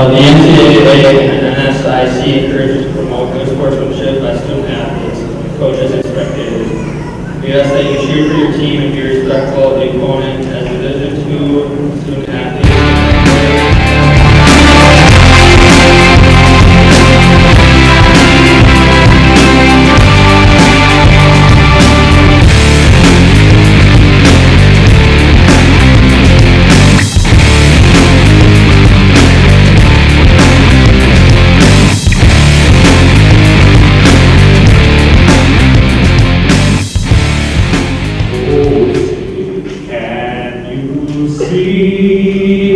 The NCAA and NSIC encourages to promote good sportsmanship by student athletes, coaches, and spectators. We ask that you cheer for your team and be respectful of the opponent as Division II student athletes.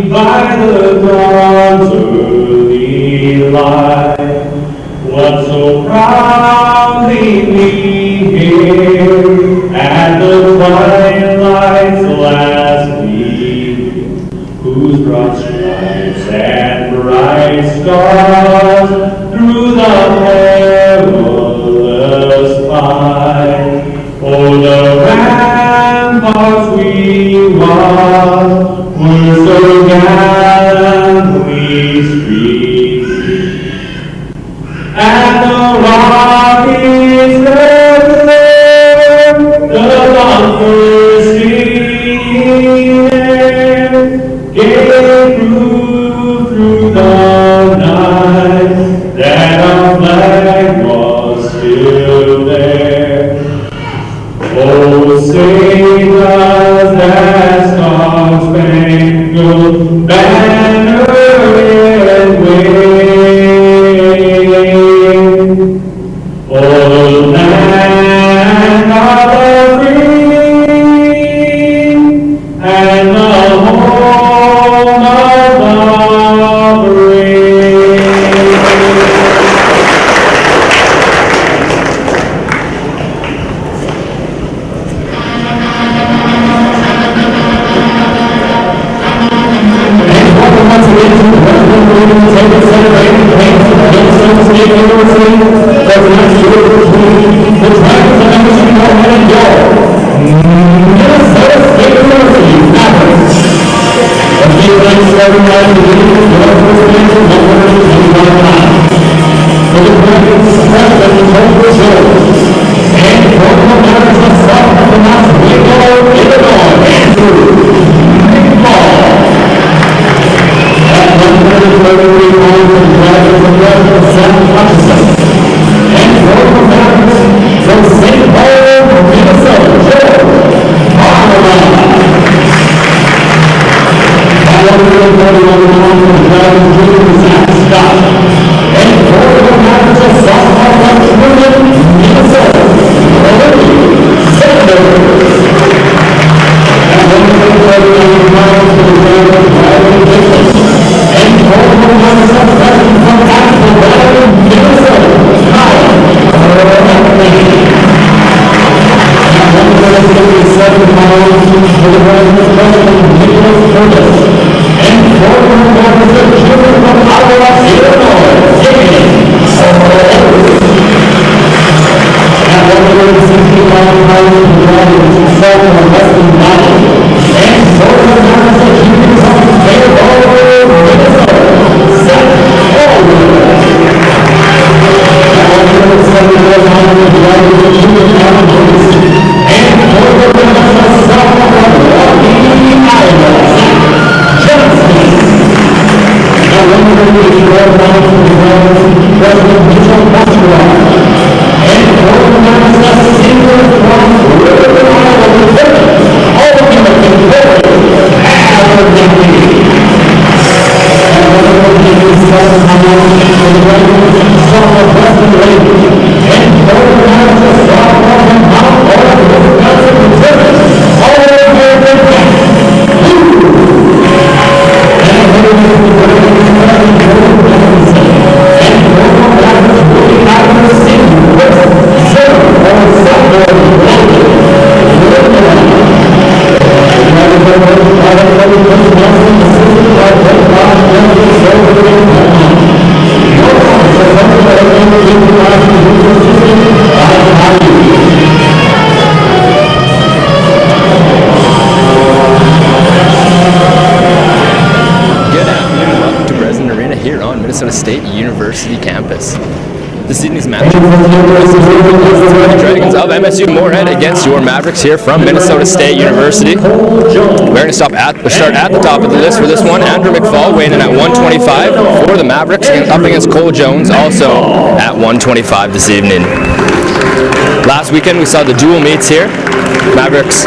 By the dawn's early light, what so proudly we hailed at the twilight's last gleaming, whose broad stripes and bright stars through the perilous fight, o'er the ramparts we watched, were so gallantly streaked, and the rockets red the bumpers steaming gave proof through the night that our flag was still there. Oh, save us that star-spangled banner and wave, for the land of the free and the home of the brave. Good afternoon and welcome to Breslin Arena here on Minnesota State University campus. This evening's match the Dragons of MSU Moorhead against your Mavericks here from Minnesota State University. We're going to start at the top of the list for this one. Andrew McFall weighing in at 125 for the Mavericks, up against Cole Jones, also at 125 this evening. Last weekend we saw the dual meets here. Mavericks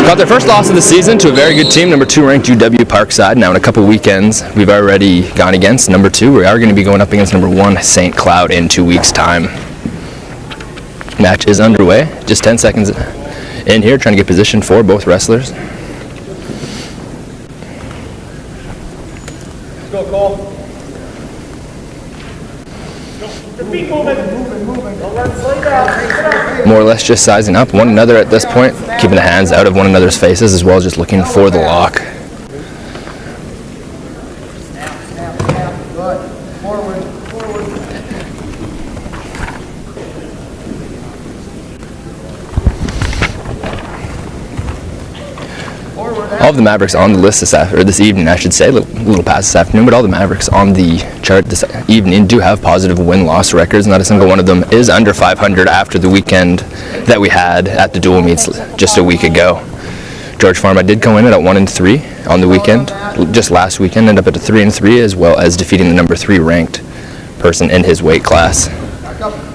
got their first loss of the season to a very good team, number 2 ranked UW Parkside. Now in a couple weekends we've already gone against number 2. We are going to be going up against number 1 St. Cloud in 2 weeks' time. Match is underway. Just 10 seconds in here, trying to get position for both wrestlers. Let's go, Cole. Your feet moving. Don't let it slow down. More or less just sizing up one another at this point, keeping the hands out of one another's faces as well as just looking for the lock. Good. Forward. All of the Mavericks on the list this evening, I should say, a little past this afternoon, but all the Mavericks on the chart this evening do have positive win-loss records. Not a single one of them is under 500 after the weekend that we had at the dual meets just a week ago. George Pharma did go in at 1-3 on the weekend, just last weekend, ended up at a 3-3, as well as defeating the number 3 ranked person in his weight class.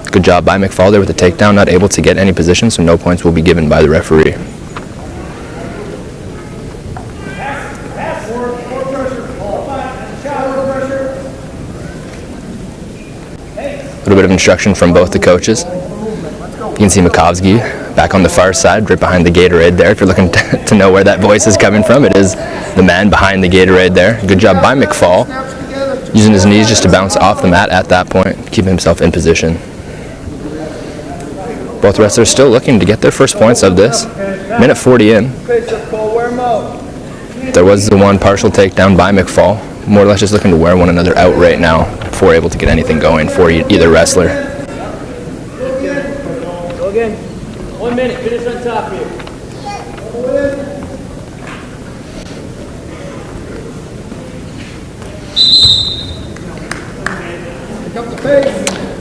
Good job by McFall there with the takedown, not able to get any position, so no points will be given by the referee. A little bit of instruction from both the coaches. You can see Makovsky back on the far side, right behind the Gatorade there. If you're looking to know where that voice is coming from, it is the man behind the Gatorade there. Good job by McFall, using his knees just to bounce off the mat at that point, keeping himself in position. Both wrestlers still looking to get their first points of this. Minute 40 in. There was the one partial takedown by McFall. More or less just looking to wear one another out right now before able to get anything going for either wrestler. Go again. 1 minute. Finish on top here.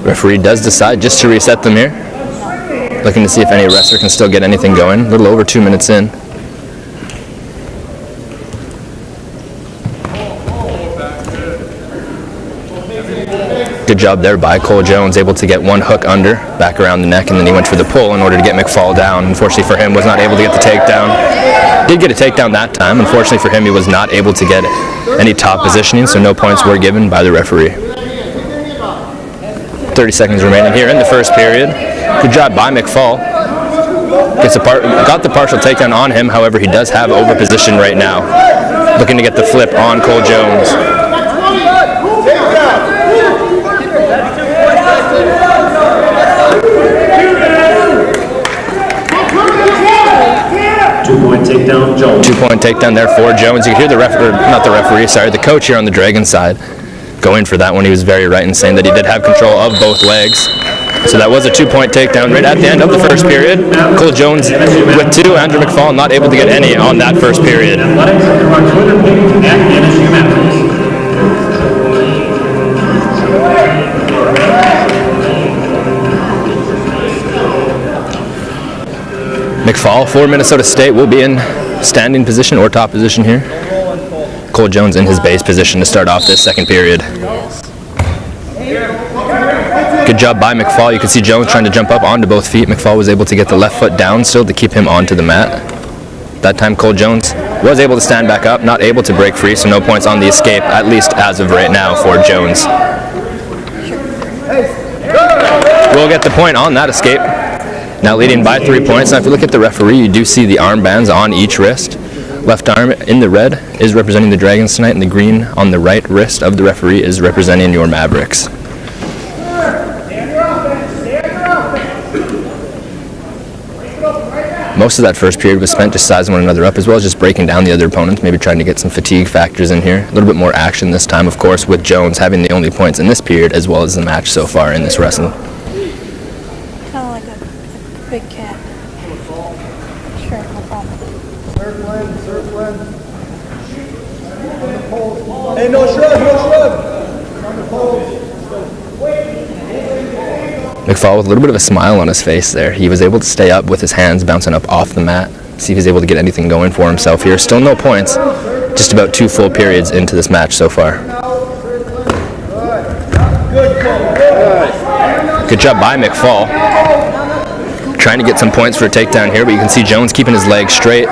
Referee does decide just to reset them here. Looking to see if any wrestler can still get anything going. A little over 2 minutes in. Good job there by Cole Jones, able to get one hook under, back around the neck, and then he went for the pull in order to get McFall down. Unfortunately for him, was not able to get the takedown. Did get a takedown that time. Unfortunately for him, he was not able to get any top positioning, so no points were given by the referee. 30 seconds remaining here in the first period. Good job by McFall. Got the partial takedown on him, however, he does have over position right now. Looking to get the flip on Cole Jones. Two-point takedown, Jones. 2-point takedown there for Jones. You can hear the coach here on the Dragon side go in for that one. He was very right in saying that he did have control of both legs. So that was a 2-point takedown right at the end of the first period. Cole Jones with 2, Andrew McFall not able to get any on that first period. Athletics are on Twitter page at MSU Mavericks. McFall for Minnesota State will be in standing position or top position here. Cole Jones in his base position to start off this second period. Good job by McFall. You can see Jones trying to jump up onto both feet. McFall was able to get the left foot down still to keep him onto the mat. That time Cole Jones was able to stand back up, not able to break free, so no points on the escape, at least as of right now for Jones. We'll get the point on that escape. Now leading by 3 points. Now if you look at the referee, you do see the armbands on each wrist. Left arm in the red is representing the Dragons tonight, and the green on the right wrist of the referee is representing your Mavericks. most of that first period was spent just sizing one another up, as well as just breaking down the other opponents, maybe trying to get some fatigue factors in here. A little bit more action this time, of course, with Jones having the only points in this period, as well as the match so far in this wrestling. Kind of like a big cat. Sure, no problem. Hey, no shrug. McFall with a little bit of a smile on his face there. He was able to stay up with his hands bouncing up off the mat. See if he's able to get anything going for himself here. Still no points. Just about 2 full periods into this match so far. Good job by McFall. Trying to get some points for a takedown here, but you can see Jones keeping his legs straight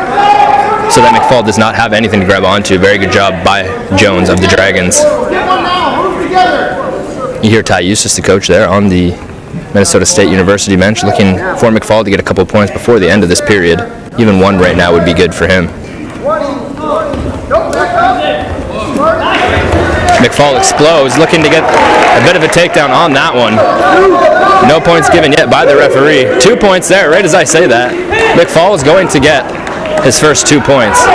so that McFall does not have anything to grab onto. Very good job by Jones of the Dragons. You hear Ty Eustace, the coach there on the Minnesota State University bench, looking for McFall to get a couple points before the end of this period. Even one right now would be good for him. McFall explodes, looking to get a bit of a takedown on that one. No points given yet by the referee. 2 points there, right as I say that. McFall is going to get his first 2 points.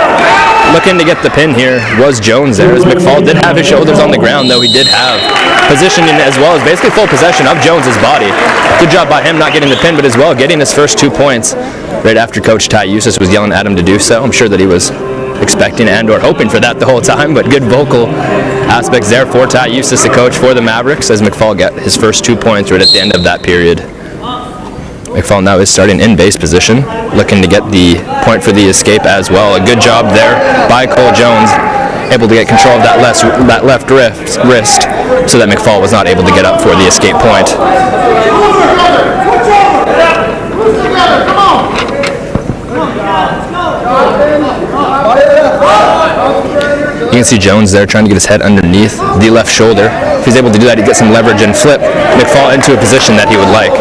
Looking to get the pin here was Jones there, as McFall did have his shoulders on the ground, though he did have positioning as well as basically full possession of Jones's body. Good job by him not getting the pin, but as well getting his first 2 points right after Coach Ty Eustace was yelling at him to do so. I'm sure that he was expecting and or hoping for that the whole time, but good vocal aspects there for Ty Eustace, the coach for the Mavericks, as McFall got his first 2 points right at the end of that period. McFall now is starting in base position, looking to get the point for the escape as well. A good job there by Cole Jones, able to get control of that left wrist so that McFall was not able to get up for the escape point. You can see Jones there trying to get his head underneath the left shoulder. If he's able to do that, he'd get some leverage and flip McFall into a position that he would like.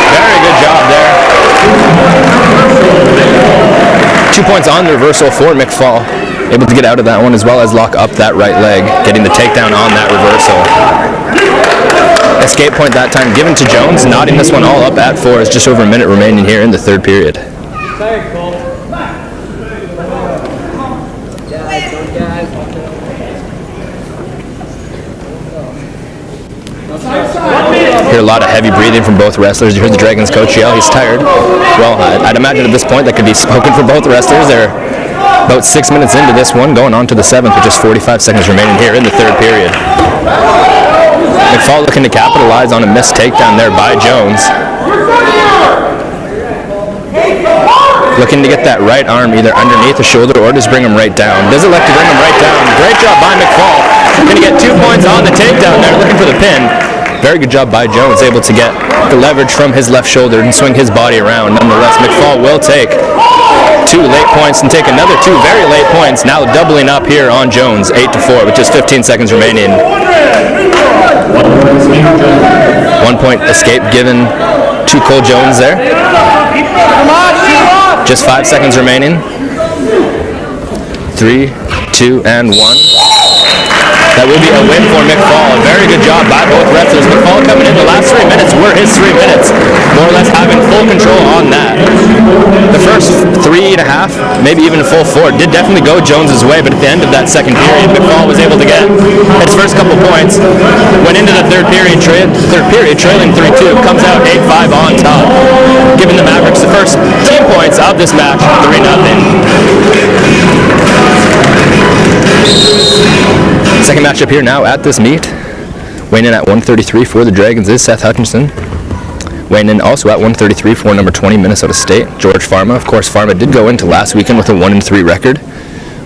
Very good job there. 2 points on the reversal for McFall. Able to get out of that one as well as lock up that right leg, getting the takedown on that reversal. Escape point that time given to Jones, knotting this one all up at 4. Is just over a minute remaining here in the third period. Hear a lot of heavy breathing from both wrestlers. You heard the Dragons coach yell, he's tired. Well, I'd imagine at this point that could be spoken for both wrestlers. They're about 6 minutes into this one, going on to the 7th with just 45 seconds remaining here in the third period. McFall looking to capitalize on a missed takedown there by Jones. Looking to get that right arm either underneath the shoulder or just bring him right down. Does elect to bring him right down. Great job by McFall. Going to get 2 points on the takedown there, looking for the pin. Very good job by Jones, able to get the leverage from his left shoulder and swing his body around. Nonetheless, McFall will take 2 late points and take another 2 very late points, now doubling up here on Jones, 8-4 with just 15 seconds remaining. 1 point escape given to Cole Jones there. Just 5 seconds remaining. 3, 2, and 1. That will be a win for McFall. A very good job by both wrestlers. McFall coming in the last 3 minutes were his 3 minutes. More or less having full control on that. The first 3.5, maybe even a full 4, did definitely go Jones's way, but at the end of that second period, McFall was able to get his first couple points. Went into the third period trailing 3-2, comes out 8-5 on top, giving the Mavericks the first team points of this match, 3-0. Second matchup here now at this meet. Weighing in at 133 for the Dragons is Seth Hutchinson. Weighing in also at 133 for number 20 Minnesota State, George Pharma. Of course, Pharma did go into last weekend with a 1-3 record.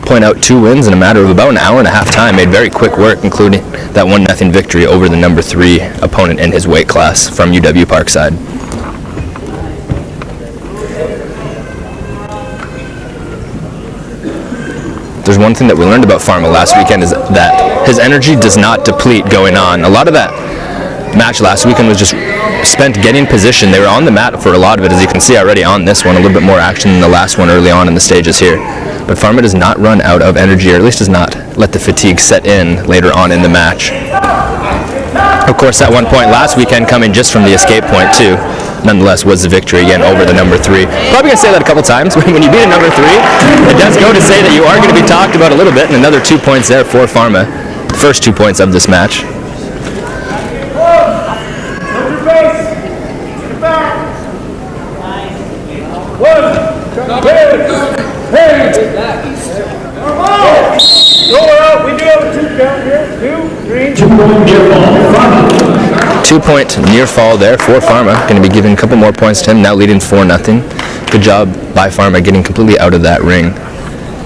Point out 2 wins in a matter of about an hour and a half time. Made very quick work, including that 1-0 victory over the number 3 opponent in his weight class from UW Parkside. There's one thing that we learned about Pharma last weekend is that his energy does not deplete going on. A lot of that match last weekend was just spent getting position. They were on the mat for a lot of it, as you can see already on this one. A little bit more action than the last one early on in the stages here. But Pharma does not run out of energy, or at least does not let the fatigue set in later on in the match. Of course, that 1 point last weekend coming just from the escape point too. Nonetheless, was the victory again over the number 3. Probably going to say that a couple times. When you beat a number 3, it does go to say that you are going to be talked about a little bit, and another 2 points there for Pharma. The first 2 points of this match. We do have a 2 count here. 2, 3. 2-point near fall. 2-point near fall there for Pharma. Going to be giving a couple more points to him, now leading 4-0. Good job by Pharma getting completely out of that ring.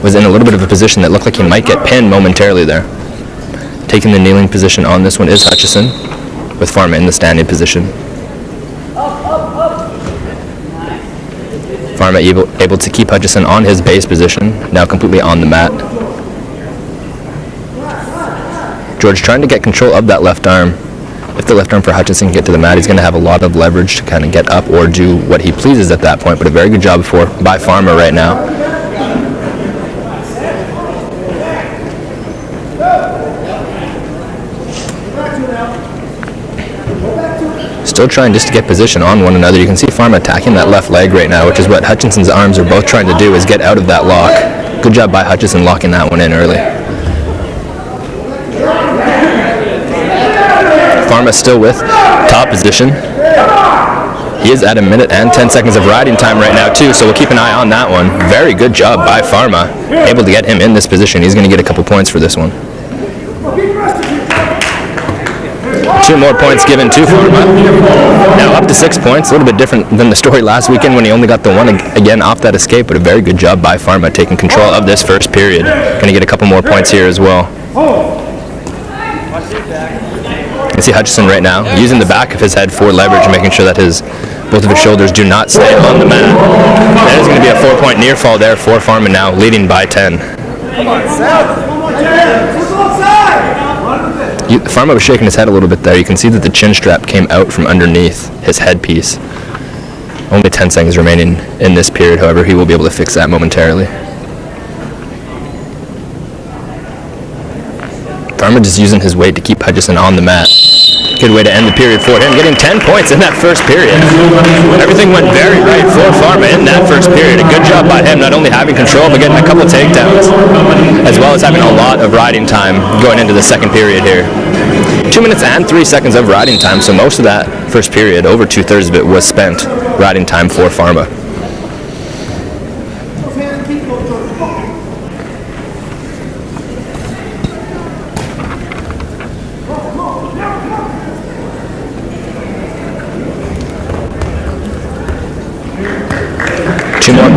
Was in a little bit of a position that looked like he might get pinned momentarily there. Taking the kneeling position on this one is Hutchison, with Pharma in the standing position. Pharma able to keep Hutchison on his base position, now completely on the mat. George trying to get control of that left arm. If the left arm for Hutchison can get to the mat, he's going to have a lot of leverage to kind of get up or do what he pleases at that point, but a very good job by Pharma right now. Still trying just to get position on one another. You can see Pharma attacking that left leg right now, which is what Hutchison's arms are both trying to do, is get out of that lock. Good job by Hutchison locking that one in early. Pharma still with top position. He is at 1 minute and 10 seconds of riding time right now too, so we'll keep an eye on that one. Very good job by Pharma, able to get him in this position. He's going to get a couple points for this one. 2 more points given to Pharma. Now up to 6 points, a little bit different than the story last weekend when he only got the one again off that escape, but a very good job by Pharma taking control of this first period. Going to get a couple more points here as well. You see Hutchison right now using the back of his head for leverage, making sure that both of his shoulders do not stay on the mat. That is going to be a 4-point near fall there for Pharma now, leading by 10. Pharma was shaking his head a little bit there. You can see that the chin strap came out from underneath his headpiece. Only 10 seconds remaining in this period, however, he will be able to fix that momentarily. Pharma just using his weight to keep Hutchison on the mat. Good way to end the period for him, getting 10 points in that first period. Everything went very right for Pharma in that first period. A good job by him, not only having control, but getting a couple takedowns, as well as having a lot of riding time going into the second period here. 2 minutes and 3 seconds of riding time, so most of that first period, over 2/3 of it, was spent riding time for Pharma.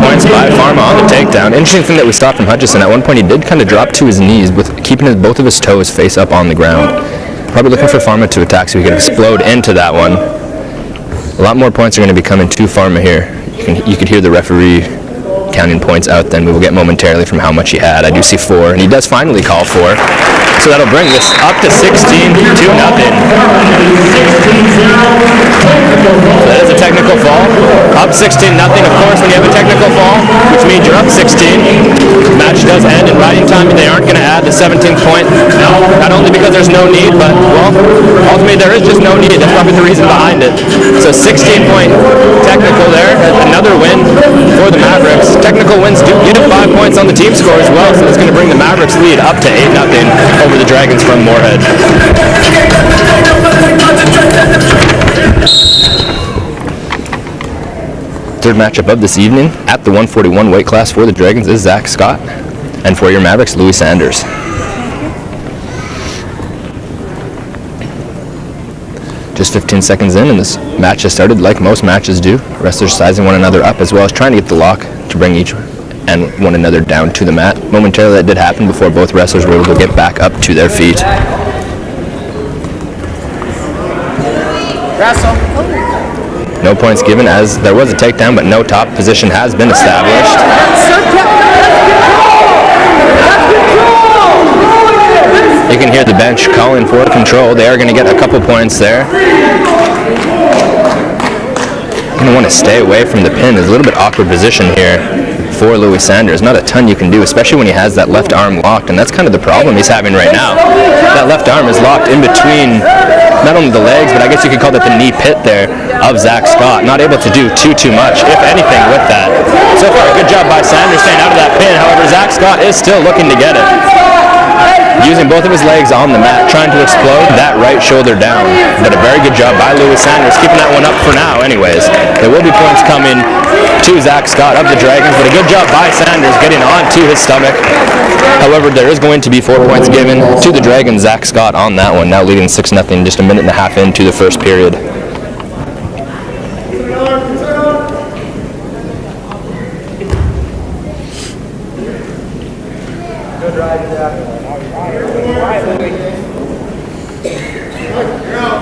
Points by Pharma on the takedown. Interesting thing that we saw from Hutchison, at one point he did kind of drop to his knees with keeping both of his toes face up on the ground. Probably looking for Pharma to attack so he could explode into that one. A lot more points are going to be coming to Pharma here. You could hear the referee counting points out, then we will get momentarily from how much he had. I do see 4, and he does finally call 4. So that'll bring this up to 16-0. So that is a technical fall. Up 16-0, of course, when you have a technical fall, which means you're up 16. The match does end in riding time, and they aren't going to add the 17th point. Not only because there's no need, but, well, ultimately there is just no need. That's probably the reason behind it. So 16-point technical there. Another win for the Mavericks. Technical wins do get 5 points on the team score as well, so that's going to bring the Mavericks lead up to 8-0 over the Dragons from Moorhead. Third matchup of this evening at the 141 weight class for the Dragons is Zach Scott, and for your Mavericks, Louis Sanders. Just 15 seconds in, and this match has started like most matches do. Wrestlers sizing one another up as well as trying to get the lock to bring each and one another down to the mat. Momentarily that did happen before both wrestlers were able to get back up to their feet. No points given as there was a takedown, but no top position has been established. You can hear the bench calling for control. They are going to get a couple points there. Going to want to stay away from the pin. It's a little bit awkward position here for Louis Sanders. Not a ton you can do, especially when he has that left arm locked, and that's kind of the problem he's having right now. That left arm is locked in between not only the legs, but I guess you could call that the knee pit there of Zach Scott. Not able to do too much, if anything, with that. So far, a good job by Sanders staying out of that pin. However, Zach Scott is still looking to get it. Using both of his legs on the mat, trying to explode that right shoulder down. But a very good job by Louis Sanders, keeping that one up for now anyways. There will be points coming to Zach Scott of the Dragons, but a good job by Sanders getting onto his stomach. However, there is going to be 4 points given to the Dragons. Zach Scott on that one, now leading 6-0, just a minute and a half into the first period.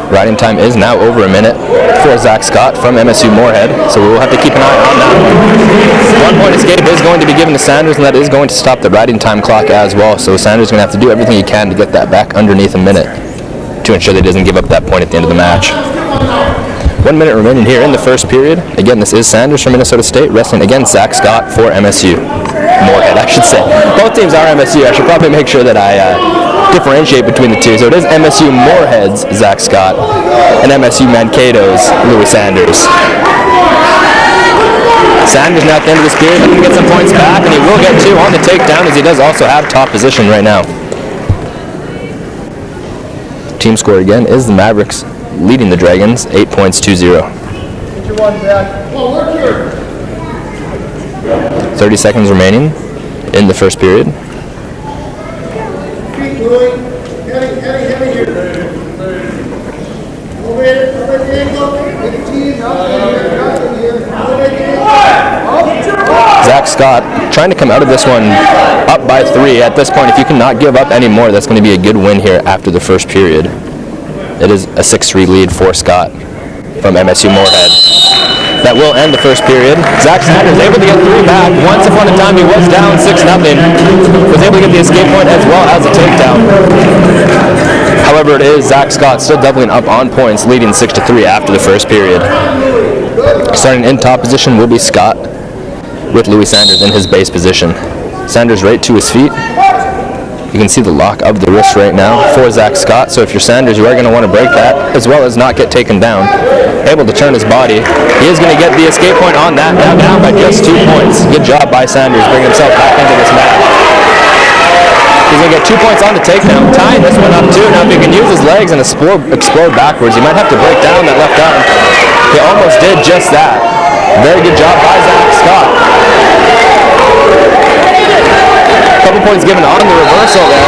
Riding time is now over a minute for Zach Scott from MSU Moorhead, so we will have to keep an eye on that. 1 point escape is going to be given to Sanders, and that is going to stop the riding time clock as well, so Sanders is going to have to do everything he can to get that back underneath a minute to ensure that he doesn't give up that point at the end of the match. 1 minute remaining here in the first period. Again, this is Sanders from Minnesota State wrestling against Zach Scott for MSU. Moorhead, I should say. Both teams are MSU. I should probably make sure that I differentiate between the two. So it is MSU Moorhead's Zach Scott and MSU Mankato's Louis Sanders. Sanders now at the end of this period looking to get some points back, and he will get 2 on the takedown, as he does also have top position right now. Team score again is the Mavericks leading the Dragons 8 points 2-0. 30 seconds remaining in the first period. Zach Scott trying to come out of this one up by 3. At this point, if you cannot give up any more, that's going to be a good win here after the first period. It is a 6-3 lead for Scott from MSU Moorhead. That will end the first period. Zach Sanders able to get 3 back. Once upon a time he was down 6-0. Was able to get the escape point as well as a takedown. However, it is Zach Scott still doubling up on points, leading 6-3 after the first period. Starting in top position will be Scott, with Louis Sanders in his base position. Sanders right to his feet. You can see the lock of the wrist right now for Zach Scott, so if you're Sanders, you are going to want to break that, as well as not get taken down. Able to turn his body. He is going to get the escape point on that, now down by just 2 points. Good job by Sanders, bringing himself back into this match. He's going to get 2 points on the takedown, tying this one up too. Now if he can use his legs and explode backwards, he might have to break down that left arm. He almost did just that. Very good job by Zach Scott. Couple points given on the reversal there,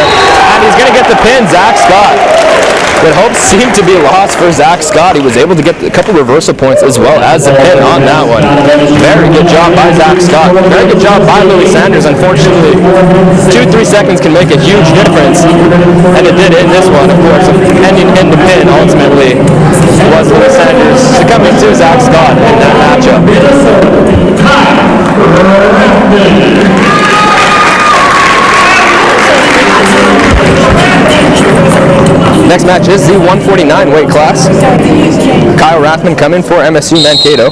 and he's going to get the pin, Zach Scott. But hopes seemed to be lost for Zach Scott. He was able to get a couple reversal points as well as the pin on that one. Very good job by Zach Scott. Very good job by Louis Sanders. Unfortunately, 2-3 seconds can make a huge difference, and it did in this one, of course. Ending in the pin ultimately was Louis Sanders succumbing to Zach Scott in that matchup. Next match is the 149 weight class. Kyle Rathman coming for MSU Mankato,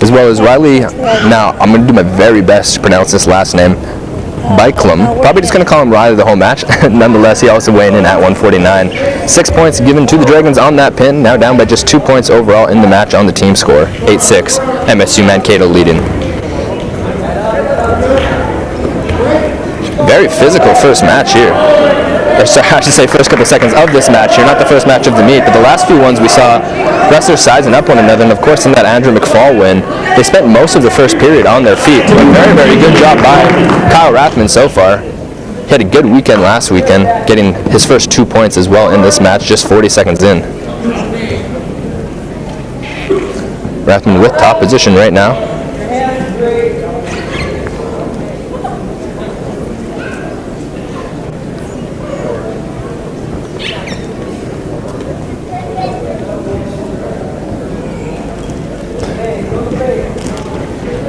as well as Riley. Now, I'm going to do my very best to pronounce this last name. Byklum. Probably just going to call him Riley the whole match. Nonetheless, he also weighing in at 149. 6 points given to the Dragons on that pin. Now down by just 2 points overall in the match on the team score. 8-6. MSU Mankato leading. Very physical first match here. Or sorry, I should say first couple seconds of this match here, not the first match of the meet, but the last few ones we saw wrestlers sizing up one another, and of course in that Andrew McFall win, they spent most of the first period on their feet. But very, very good job by Kyle Rathman so far. He had a good weekend last weekend, getting his first 2 points as well in this match, just 40 seconds in. Rathman with top position right now.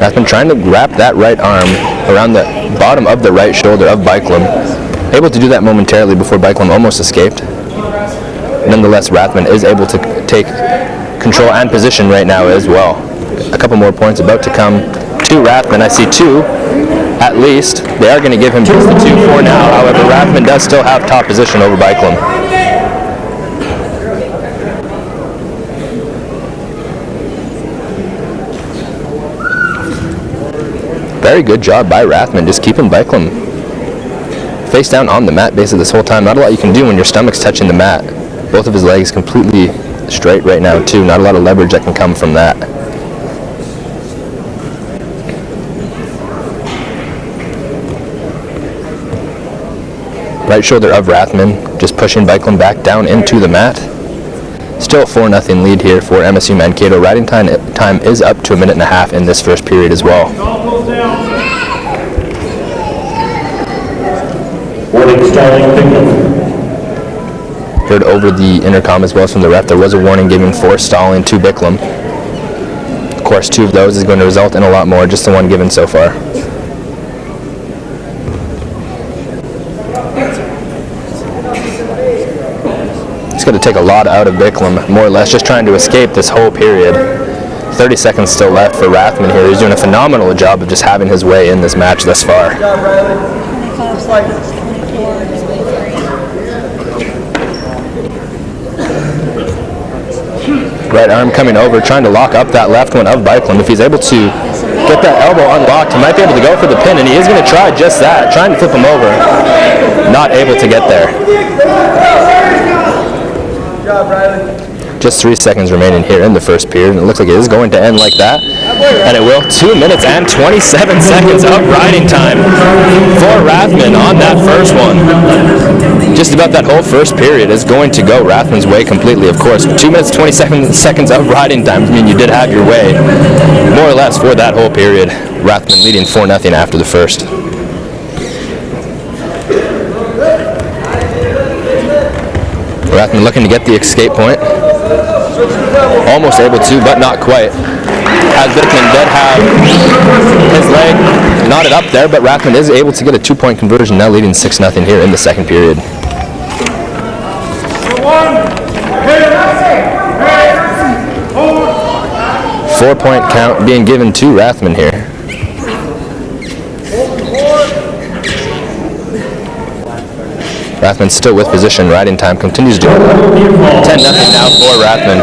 I've been trying to wrap that right arm around the bottom of the right shoulder of Byklum. Able to do that momentarily before Byklum almost escaped. Nonetheless, Rathman is able to take control and position right now as well. A couple more points about to come to Rathman. I see 2 at least. They are going to give him just the 2 for now. However, Rathman does still have top position over Bicklum. Very good job by Rathman, just keeping Bicklum face down on the mat basically this whole time. Not a lot you can do when your stomach's touching the mat. Both of his legs completely straight right now too. Not a lot of leverage that can come from that. Right shoulder of Rathman, just pushing Bicklum back down into the mat. Still a 4-0 lead here for MSU Mankato. Riding time is up to 1.5 minutes in this first period as well. Warning, stalling Bicklum. Heard over the intercom as well from the ref, there was a warning given for stalling to Bicklum. Of course, 2 of those is going to result in a lot more, just the one given so far. It's going to take a lot out of Bicklum, more or less, just trying to escape this whole period. 30 seconds still left for Rathman here. He's doing a phenomenal job of just having his way in this match thus far. 25 seconds, 24, 23. Right arm coming over, trying to lock up that left one of Bicklum. If he's able to get that elbow unlocked, he might be able to go for the pin, and he is going to try just that, trying to flip him over. Not able to get there. Good job, Riley. Just 3 seconds remaining here in the first period, and it looks like it is going to end like that. And it will. 2 minutes and 27 seconds of riding time for Rathman on that first one. Just about that whole first period is going to go Rathman's way completely, of course. 2 minutes, 27 seconds of riding time. I mean, you did have your way, more or less, for that whole period. Rathman leading 4-0 after the first. Rathman looking to get the escape point. Almost able to, but not quite. As Bicklum did have his leg knotted up there, but Rathman is able to get a 2-point conversion, now leading 6-0 here in the second period. 4-point count being given to Rathman here. Rathman still with position. Riding time continues to 10-0 now for Rathman.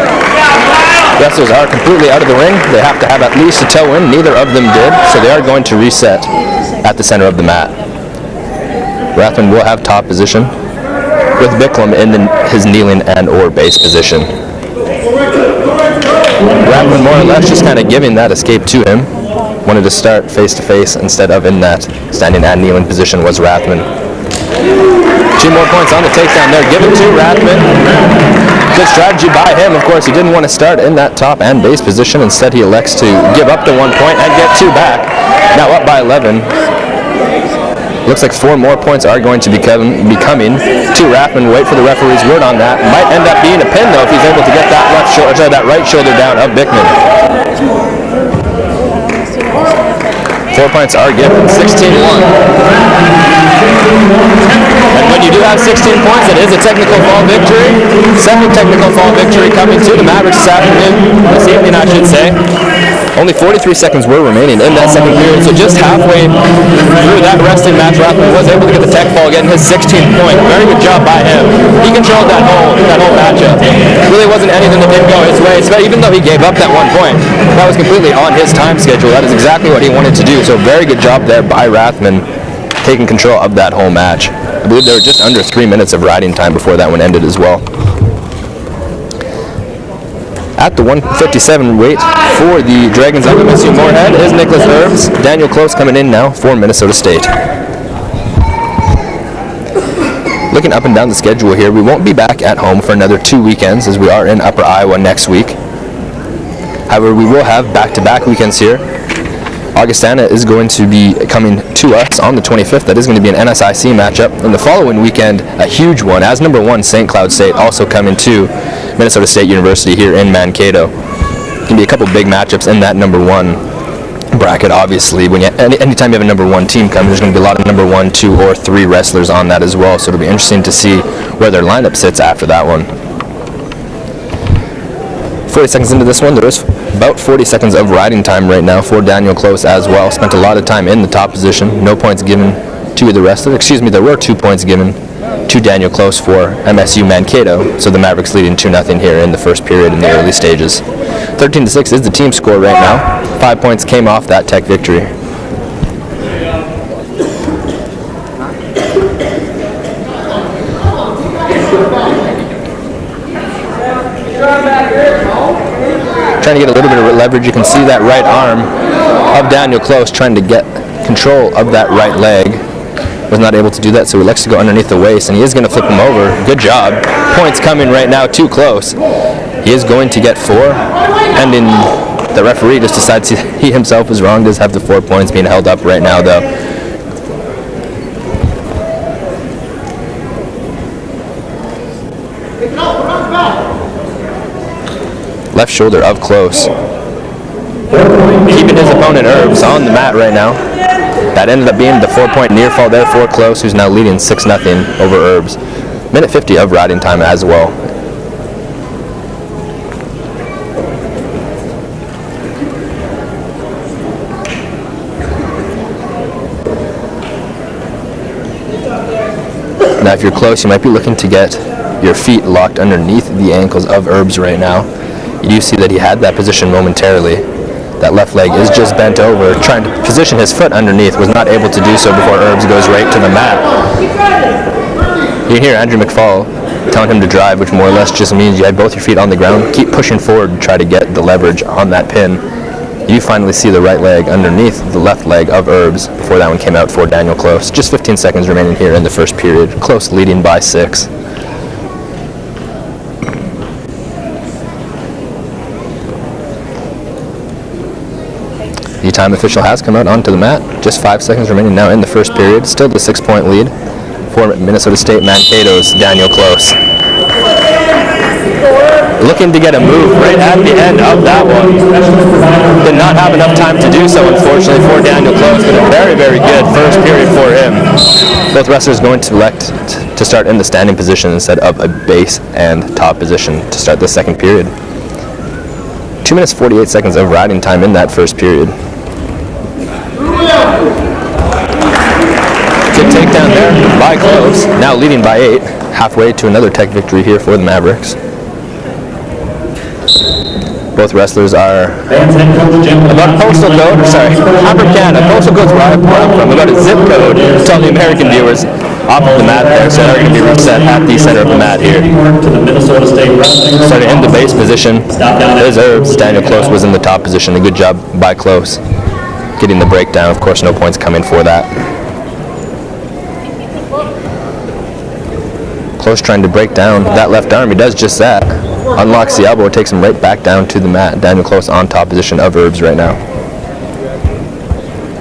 Wrestlers are completely out of the ring. They have to have at least a toe in. Neither of them did, so they are going to reset at the center of the mat. Rathman will have top position with Bicklum in his kneeling and or base position. Rathman more or less just kind of giving that escape to him. Wanted to start face to face instead of in that standing and kneeling position was Rathman. 2 more points on the takedown there, given to Rathman. Good strategy by him. Of course, he didn't want to start in that top and base position. Instead, he elects to give up the 1 point and get 2 back. Now up by 11. Looks like 4 more points are going to be coming to Rathman. Wait for the referee's word on that. Might end up being a pin though if he's able to get that that right shoulder down of Bickman. 4 points are given. 16-1. And when you do have 16 points, it is a technical fall victory. Second technical fall victory coming to the Mavericks this evening, I should say. Only 43 seconds were remaining in that second period, so just halfway through that wrestling match, Rathman was able to get the tech fall, getting his 16th point. Very good job by him. He controlled that whole matchup. Really wasn't anything that didn't go his way, even though he gave up that 1 point. That was completely on his time schedule. That is exactly what he wanted to do, so very good job there by Rathman, taking control of that whole match. I believe there were just under 3 minutes of riding time before that one ended as well. At the 157 weight for the Dragons of MSU Moorhead is Nicholas Herbs. Daniel Close coming in now for Minnesota State. Looking up and down the schedule here, we won't be back at home for another 2 weekends as we are in Upper Iowa next week. However, we will have back-to-back weekends here. Augustana is going to be coming to us on the 25th. That is going to be an NSIC matchup. And the following weekend, a huge one, as number 1 St. Cloud State also coming to Minnesota State University here in Mankato. Can be a couple big matchups in that number 1 bracket, obviously. When anytime you have a number 1 team come, there's going to be a lot of number 1, 2, or 3 wrestlers on that as well. So it'll be interesting to see where their lineup sits after that one. 40 seconds into this one, there is about 40 seconds of riding time right now for Daniel Close as well. Spent a lot of time in the top position. No points given to the rest of it. Excuse me, there were 2 points given to Daniel Close for MSU Mankato. So the Mavericks leading 2-0 here in the first period in the early stages. 13-6 is the team score right now. 5 points came off that Tech victory. Trying to get a little bit of leverage. You can see that right arm of Daniel Close trying to get control of that right leg. Was not able to do that, so he likes to go underneath the waist, and he is going to flip him over. Good job. Points coming right now to Close. He is going to get 4, and the referee just decides he himself was wrong. Does have the 4 points being held up right now, though. Left shoulder of Close. Keeping his opponent Herbs on the mat right now. That ended up being the 4-point near fall there for Close, who's now leading 6-0 over Herbs. Minute 50 of riding time as well. Now if you're Close, you might be looking to get your feet locked underneath the ankles of Herbs right now. You do see that he had that position momentarily. That left leg is just bent over, trying to position his foot underneath, was not able to do so before Herbs goes right to the mat. You can hear Andrew McFall telling him to drive, which more or less just means you have both your feet on the ground, keep pushing forward to try to get the leverage on that pin. You finally see the right leg underneath the left leg of Herbs before that one came out for Daniel Close. Just 15 seconds remaining here in the first period. Close leading by 6. The time official has come out onto the mat. Just 5 seconds remaining now in the first period. Still the 6-point lead for Minnesota State Mankato's Daniel Close. Looking to get a move right at the end of that one. Did not have enough time to do so, unfortunately, for Daniel Close, but a very, very good first period for him. Both wrestlers going to elect to start in the standing position instead of a base and top position to start the second period. 2 minutes 48 seconds of riding time in that first period. Good takedown there by Close, now leading by 8, halfway to another Tech victory here for the Mavericks. Both wrestlers are about postal code, Canada. Postal code's where I'm from, about a zip code. Tell the American viewers off of the mat there, so they're going to be reset at the center of the mat here. Starting in the base position, there's Herbs. Daniel Close was in the top position. A good job by Close getting the breakdown. Of course, no points coming for that. Close trying to break down that left arm. He does just that. Unlocks the elbow, takes him right back down to the mat. Daniel Close on top position of Herbs right now.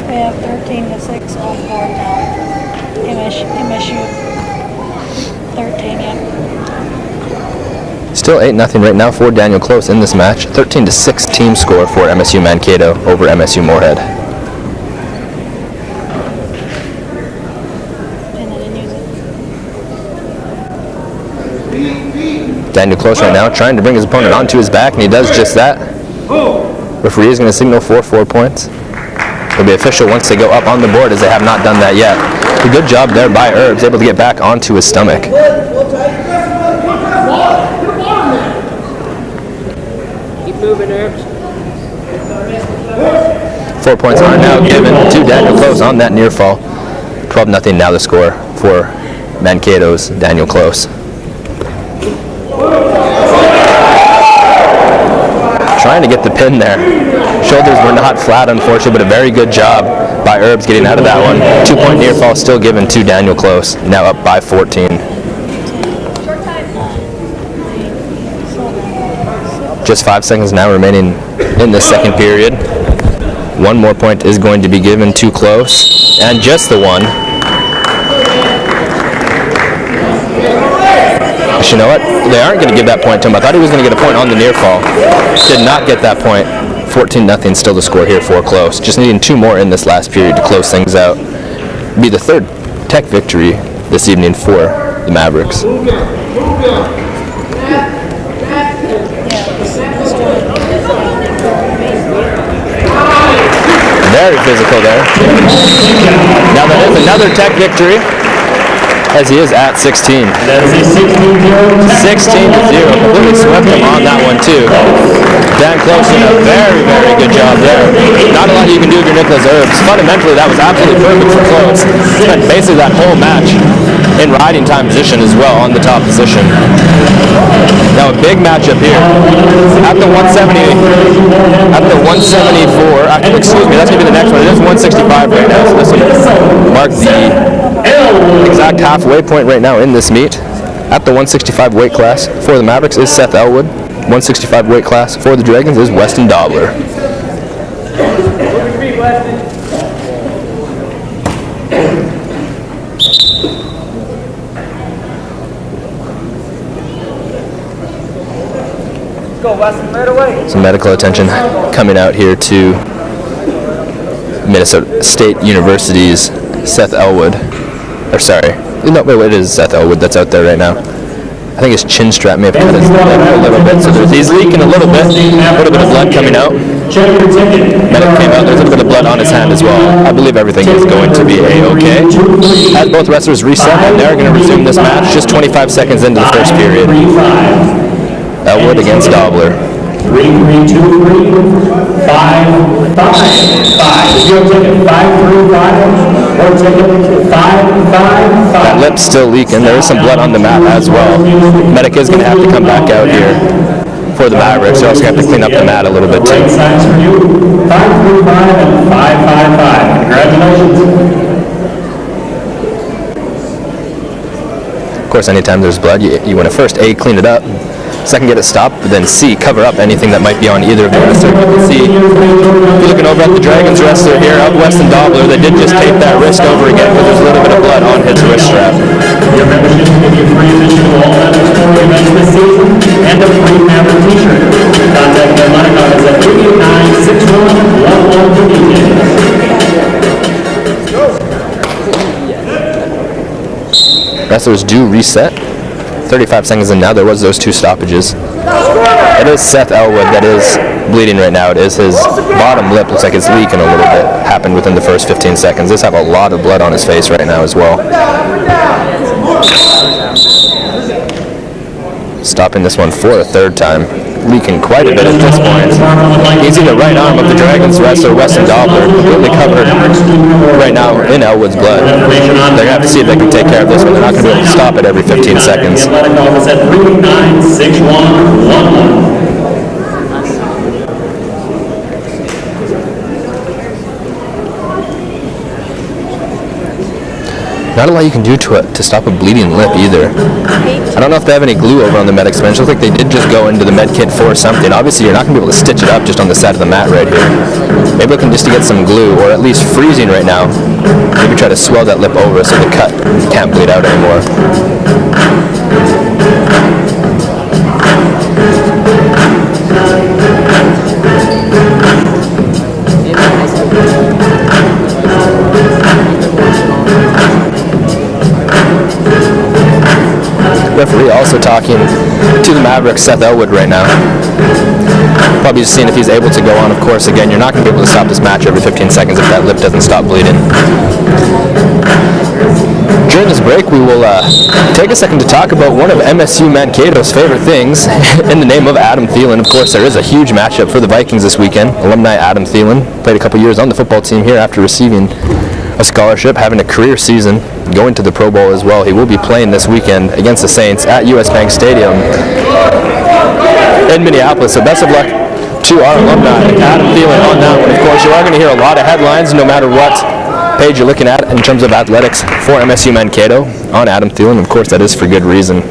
We have 13-6 on board now. MSU 13, yeah. Still 8-0 right now for Daniel Close in this match. 13-6 team score for MSU Mankato over MSU Moorhead. Daniel Close right now trying to bring his opponent onto his back, and he does just that. Referee is going to signal for 4 points. It'll be official once they go up on the board, as they have not done that yet. A good job there by Herbs, able to get back onto his stomach. Keep moving, Herbs. 4 points are now given to Daniel Close on that near fall. 12-0 now the score for Mankato's Daniel Close. Trying to get the pin there. Shoulders were not flat, unfortunately, but a very good job by Herbs getting out of that one. 2-point near fall still given to Daniel Close, now up by 14. Just 5 seconds now remaining in the second period. 1 more point is going to be given to Close, and just the one. But you know what? They aren't going to give that point to him. I thought he was going to get a point on the near fall. Did not get that point. 14-0 still the score here for Close. Just needing 2 more in this last period to close things out. Be the 3rd Tech victory this evening for the Mavericks. Yeah, let's do it. physical there. Now that is another tech victory, as he is at 16. That is a 16-0. Completely swept him on that one too. Dan Close did a very, very good job there. Not a lot you can do with your Nicholas Herbs. Fundamentally, that was absolutely perfect for Close. Spent basically that whole match in riding time position as well, on the top position. Now a big matchup here. At the 170, at the 174, excuse me, that's going to be the next one. It is 165 right now, so this will mark the exact halfway point right now in this meet. At the 165 weight class for the Mavericks is Seth Elwood. 165 weight class for the Dragons is Weston Dobler. Go, Weston, right away. Some medical attention coming out here to Minnesota State University's Seth Elwood. Or sorry, no, wait, it is Seth Elwood that's out there right now. I think his chin strap may have cut his lip a little bit, so he's leaking a little bit of blood coming out. Medic came out, there's a little bit of blood on his hand as well. I believe everything is going to be a-okay. As both wrestlers reset, and they're going to resume this match just 25 seconds into the first period. Elwood against Dobler. 3, 3, 2, 3, 5, 5, 5. Is your ticket 5, 3, 5? Or ticket 5, 5, 5? That lip's still leaking. There is some blood on the mat as well. Medic is going to have to come back out here for the Mavericks. They're also going to have to clean up the mat a little bit too. Signs for you. 5, 3, 5, and 5, 5, 5. Congratulations. Of course, anytime there's blood, you want to first A, clean it up. Second, get it stopped, but then C, cover up anything that might be on either of the wrestlers. You can see, if you're looking over at the Dragons wrestler here, up Weston Dobler, they did just tape that wrist over again because there's a little bit of blood on his wrist strap. Your membership will give you free admission to all Mavericks Story events this season and a free Maverick t-shirt. Contact their line office at 389-6111 for details. Wrestlers do reset. 35 seconds in now, there was those two stoppages. It is Seth Elwood that is bleeding right now. It is his bottom lip, looks like it's leaking a little bit. Happened within the first 15 seconds. Does have a lot of blood on his face right now as well. Stopping this one for the third time. Leaking quite a bit at this point. You see the right arm of the Dragons wrestler, Weston Dobler, completely covered right now in Elwood's blood. They're going to have to see if they can take care of this one. They're not going to be able to stop it every 15 seconds. Not a lot you can do to stop a bleeding lip either. I don't know if they have any glue over on the medic's bench. It looks like they did just go into the med kit for something. Obviously, you're not going to be able to stitch it up just on the side of the mat right here. Maybe looking just to get some glue, or at least freezing right now. Maybe try to swell that lip over so the cut can't bleed out anymore. Referee also talking to the Mavericks, Seth Elwood, right now. Probably just seeing if he's able to go on. Of course, again, you're not going to be able to stop this match every 15 seconds if that lip doesn't stop bleeding. During this break, we will take a second to talk about one of MSU Mankato's favorite things in the name of Adam Thielen. Of course, there is a huge matchup for the Vikings this weekend. Alumni Adam Thielen played a couple years on the football team here after receiving a scholarship, having a career season, going to the Pro Bowl as well. He will be playing this weekend against the Saints at US Bank Stadium in Minneapolis. So best of luck to our alumni, Adam Thielen, on that one. Of course, you are going to hear a lot of headlines no matter what page you're looking at in terms of athletics for MSU Mankato on Adam Thielen. Of course, that is for good reason.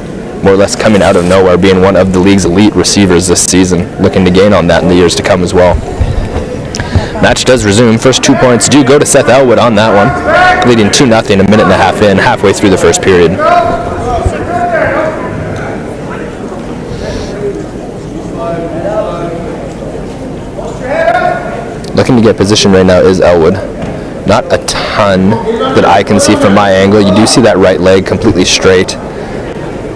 More or less coming out of nowhere, being one of the league's elite receivers this season, looking to gain on that in the years to come as well. Match does resume. First 2 points do go to Seth Elwood on that one, leading 2-0 a minute and a half in, halfway through the first period. Looking to get position right now is Elwood. Not a ton that I can see from my angle. You do see that right leg completely straight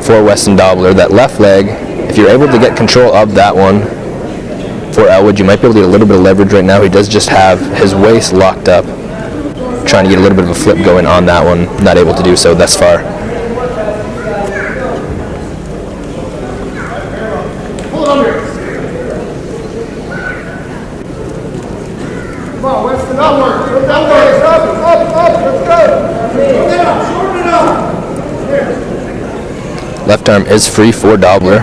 for Weston Dobler. That left leg, if you're able to get control of that one, for Elwood. You might be able to get a little bit of leverage right now. He does just have his waist locked up, trying to get a little bit of a flip going on that one. Not able to do so thus far. Come on, Winston, upward. Up, let's go. Shorten it up. Left arm is free for Dobler.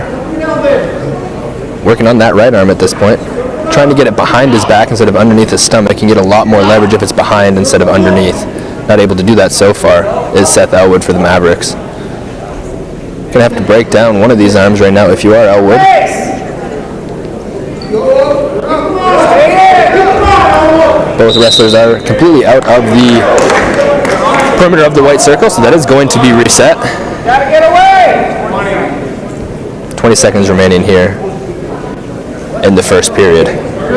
Working on that right arm at this point. Trying to get it behind his back instead of underneath his stomach. Can get a lot more leverage if it's behind instead of underneath. Not able to do that so far is Seth Elwood for the Mavericks. Gonna have to break down one of these arms right now if you are Elwood. Both wrestlers are completely out of the perimeter of the white circle, so that is going to be reset. Gotta get away. 20 seconds remaining here in the first period.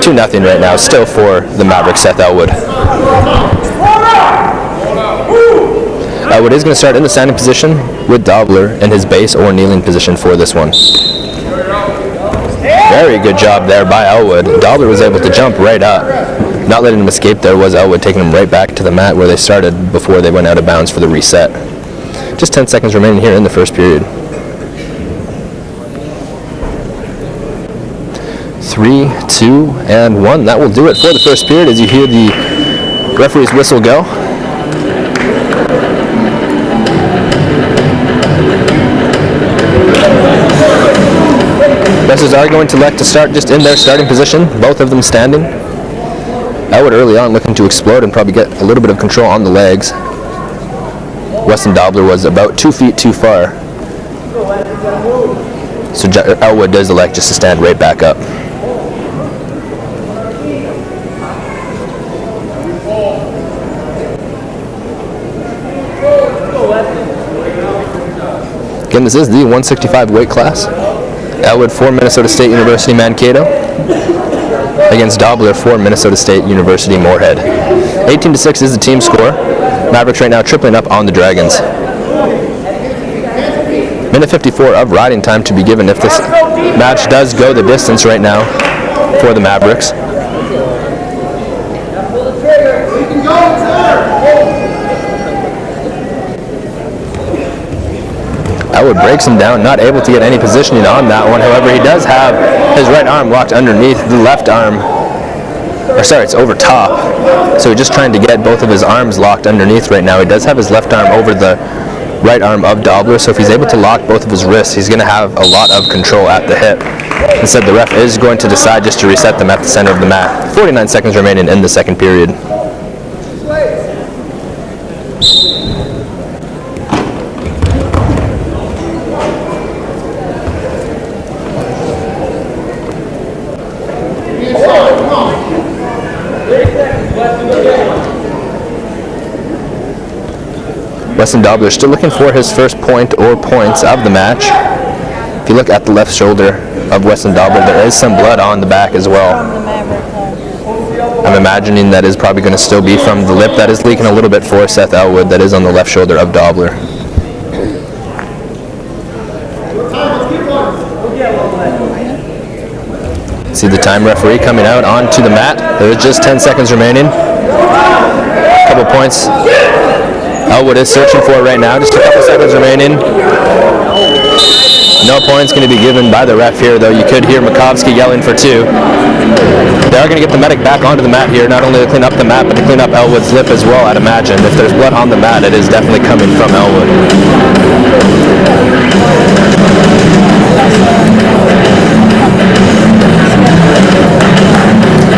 2-0 right now, still for the Mavericks, Seth Elwood. Elwood is going to start in the standing position with Dobler in his base or kneeling position for this one. Very good job there by Elwood. Dobler was able to jump right up. Not letting him escape there was Elwood, taking him right back to the mat where they started before they went out of bounds for the reset. Just 10 seconds remaining here in the first period. 3, 2, and 1. That will do it for the first period as you hear the referee's whistle go. Wrestlers are going to elect to start just in their starting position, both of them standing. Elwood early on looking to explode and probably get a little bit of control on the legs. Weston Dobler was about 2 feet too far. So Elwood does elect just to stand right back up. Again, this is the 165 weight class. Elwood for Minnesota State University Mankato against Dobler for Minnesota State University Moorhead. 18-6 is the team score. Mavericks right now tripling up on the Dragons. Minute 54 of riding time to be given if this match does go the distance right now for the Mavericks. Elwood breaks him down, not able to get any positioning on that one. However, he does have his right arm locked underneath the left arm. It's over top. So he's just trying to get both of his arms locked underneath right now. He does have his left arm over the right arm of Dobler, so if he's able to lock both of his wrists, he's going to have a lot of control at the hip. Instead, the ref is going to decide just to reset them at the center of the mat. 49 seconds remaining in the second period. Weston Dobler still looking for his first point or points of the match. If you look at the left shoulder of Weston Dobler, there is some blood on the back as well. I'm imagining that is probably going to still be from the lip that is leaking a little bit for Seth Elwood, that is on the left shoulder of Dobler. See the time referee coming out onto the mat. There is just 10 seconds remaining. Couple points Elwood is searching for right now. Just a couple seconds remaining. No points going to be given by the ref here, though. You could hear Makovsky yelling for 2. They are going to get the medic back onto the mat here, not only to clean up the mat, but to clean up Elwood's lip as well, I'd imagine. If there's blood on the mat, it is definitely coming from Elwood.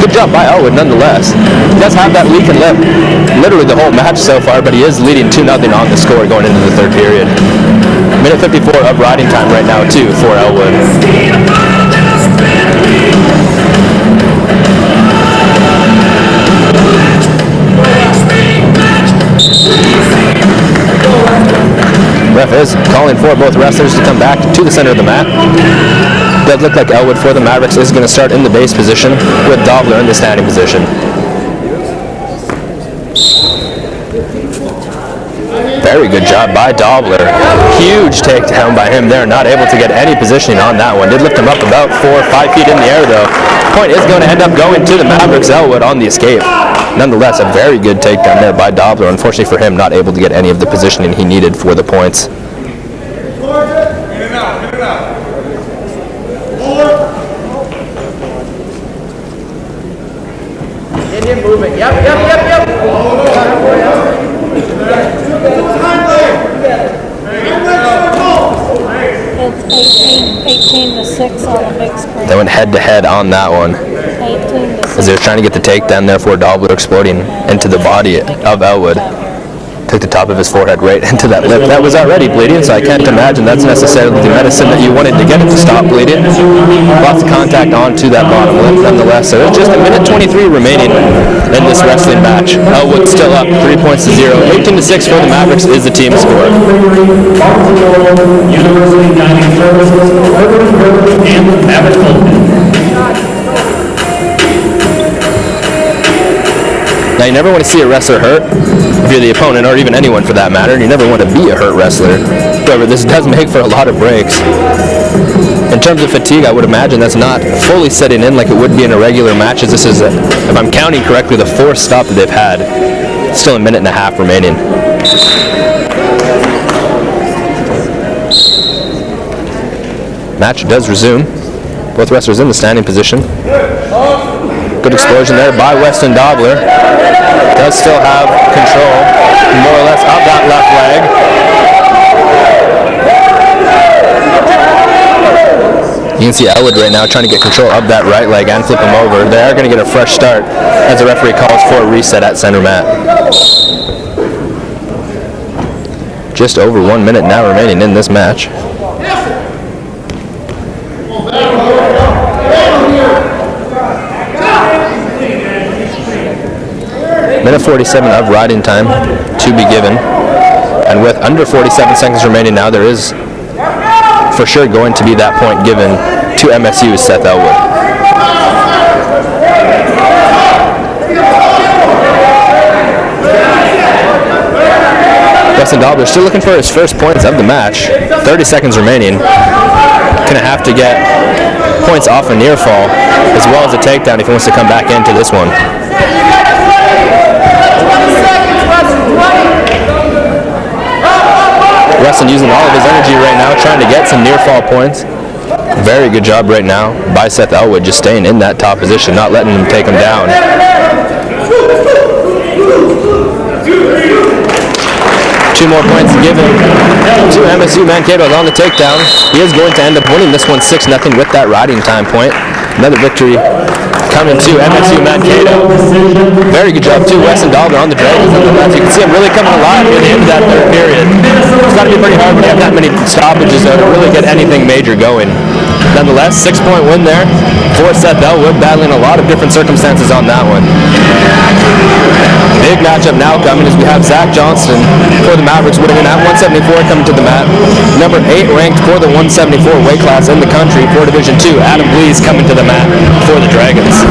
Good job by Elwood nonetheless. He does have that leaking lip literally the whole match so far, but he is leading 2-0 on the score going into the third period. Minute 54 of riding time right now too for Elwood. Ref is calling for both wrestlers to come back to the center of the mat. It does look like Elwood for the Mavericks is going to start in the base position with Dobler in the standing position. Very good job by Dobler. Huge takedown by him there. Not able to get any positioning on that one. Did lift him up about 4 or 5 feet in the air though. Point is going to end up going to the Mavericks. Elwood on the escape. Nonetheless, a very good takedown there by Dobler. Unfortunately for him, not able to get any of the positioning he needed for the points. Get him moving. Yep. It's 18 to 6 on the big screen. They went head-to-head on that one. 18 to 6. As they were trying to get the takedown there for Dobler exploding into the body of Elwood. Took the top of his forehead right into that lip. That was already bleeding, so I can't imagine that's necessarily the medicine that you wanted to get it to stop bleeding. Lots of contact onto that bottom lip nonetheless. So there's just a minute 23 remaining in this wrestling match. Elwood still up 3 points to 0. 18 to 6 for the Mavericks is the team score. University Dining Services, and Maverick Now, you never want to see a wrestler hurt, if you're the opponent, or even anyone for that matter, and you never want to be a hurt wrestler. However, this does make for a lot of breaks. In terms of fatigue, I would imagine that's not fully setting in like it would be in a regular match, as this is, if I'm counting correctly, the 4th stop that they've had. Still a minute and a half remaining. Match does resume. Both wrestlers in the standing position. Good explosion there by Weston Dobler. Does still have control, more or less, of that left leg. You can see Elwood right now trying to get control of that right leg and flip him over. They are going to get a fresh start as the referee calls for a reset at center mat. Just over 1 minute now remaining in this match. Minute 47 of riding time to be given. And with under 47 seconds remaining now, there is for sure going to be that point given to MSU's Seth Elwood. Weston Dobler still looking for his first points of the match. 30 seconds remaining. Gonna have to get points off a near fall as well as a takedown if he wants to come back into this one. Weston using all of his energy right now, trying to get some near fall points. Very good job right now by Seth Elwood, just staying in that top position, not letting him take him down. 2 more points given to MSU. Mankato on the takedown. He is going to end up winning this one 6-0 with that riding time point. Another victory coming to MSU Mankato. Very good job too, Weston Dobler on the Dragons. You can see him really coming alive near the end of that third period. It's got to be pretty hard when you have that many stoppages though to really get anything major going. Nonetheless, 6-point win there for Seth Elwood, battling a lot of different circumstances on that one. Big matchup now coming as we have Zach Johnston for the Mavericks winning at 174 coming to the mat. Number 8 ranked for the 174 weight class in the country for Division II, Adam Blees coming to the mat for the Dragons.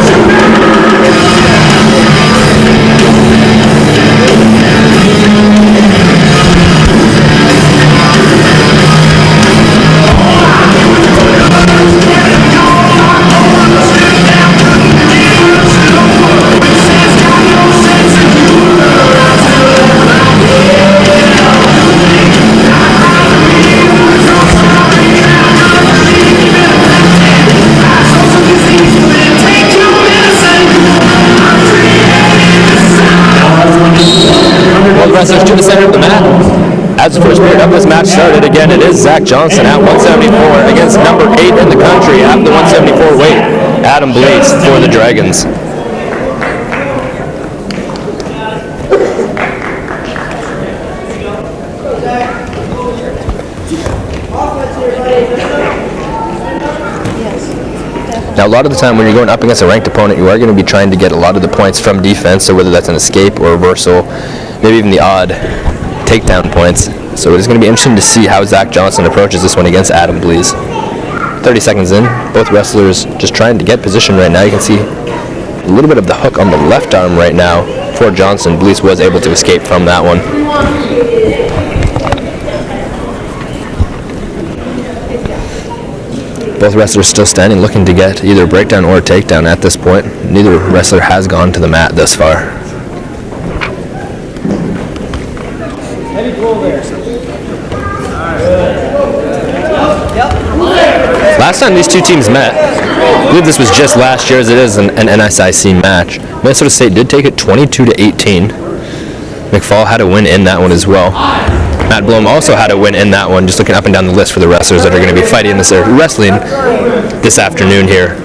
Wrestlers to the center of the mat. As the first period of this match started, again, it is Zach Johnson at 174 against number 8 in the country at the 174 weight, Adam Blees for the Dragons. Now, a lot of the time when you're going up against a ranked opponent, you are going to be trying to get a lot of the points from defense, so whether that's an escape or reversal, maybe even the odd takedown points. So it is going to be interesting to see how Zach Johnson approaches this one against Adam Blees. 30 seconds in, both wrestlers just trying to get position right now. You can see a little bit of the hook on the left arm right now for Johnson. Blees was able to escape from that one. Both wrestlers still standing, looking to get either a breakdown or a takedown at this point. Neither wrestler has gone to the mat thus far. Last time these two teams met, I believe this was just last year as it is an NSIC match. Minnesota State did take it 22-18. McFall had a win in that one as well. Matt Blom also had a win in that one, just looking up and down the list for the wrestlers that are going to be fighting this, or wrestling this afternoon here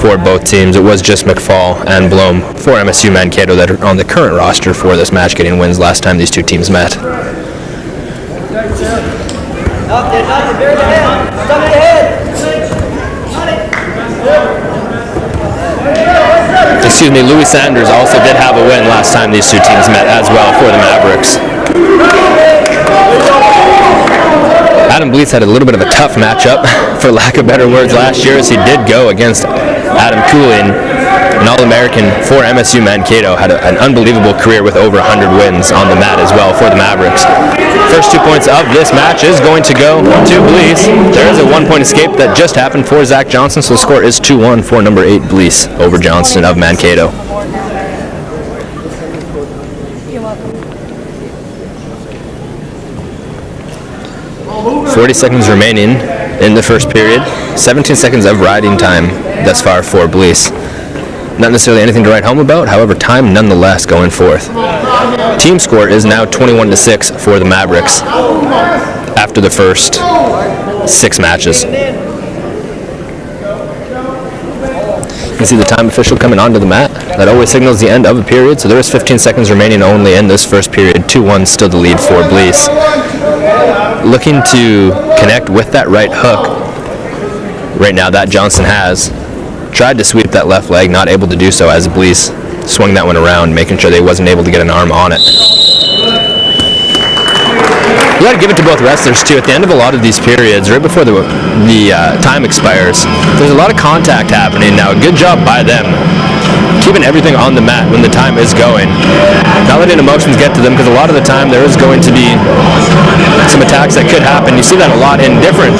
for both teams. It was just McFall and Blom for MSU Mankato that are on the current roster for this match, getting wins last time these two teams met. Excuse me, Louis Sanders also did have a win last time these two teams met as well for the Mavericks. Adam Bleeth had a little bit of a tough matchup, for lack of better words, last year, as he did go against Adam Cooling, an All-American for MSU Mankato, had an unbelievable career with over 100 wins on the mat as well for the Mavericks. First 2 points of this match is going to go to Bleeth. There is a 1-point escape that just happened for Zach Johnson, so the score is 2-1 for number 8 Bleeth over Johnston of Mankato. 40 seconds remaining in the first period. 17 seconds of riding time thus far for Bleeth. Not necessarily anything to write home about, however, time nonetheless going forth. Team score is now 21-6 for the Mavericks after the first 6 matches. You can see the time official coming onto the mat. That always signals the end of a period, so there is 15 seconds remaining only in this first period. 2-1 still the lead for Bleeth. Looking to connect with that right hook right now that Johnson has. Tried to sweep that left leg, not able to do so as Bleeth swung that one around, making sure they wasn't able to get an arm on it. You got to give it to both wrestlers too. At the end of a lot of these periods, right before the time expires, there's a lot of contact happening now. Good job by them, keeping everything on the mat when the time is going. Not letting emotions get to them, because a lot of the time there is going to be some attacks that could happen. You see that a lot in different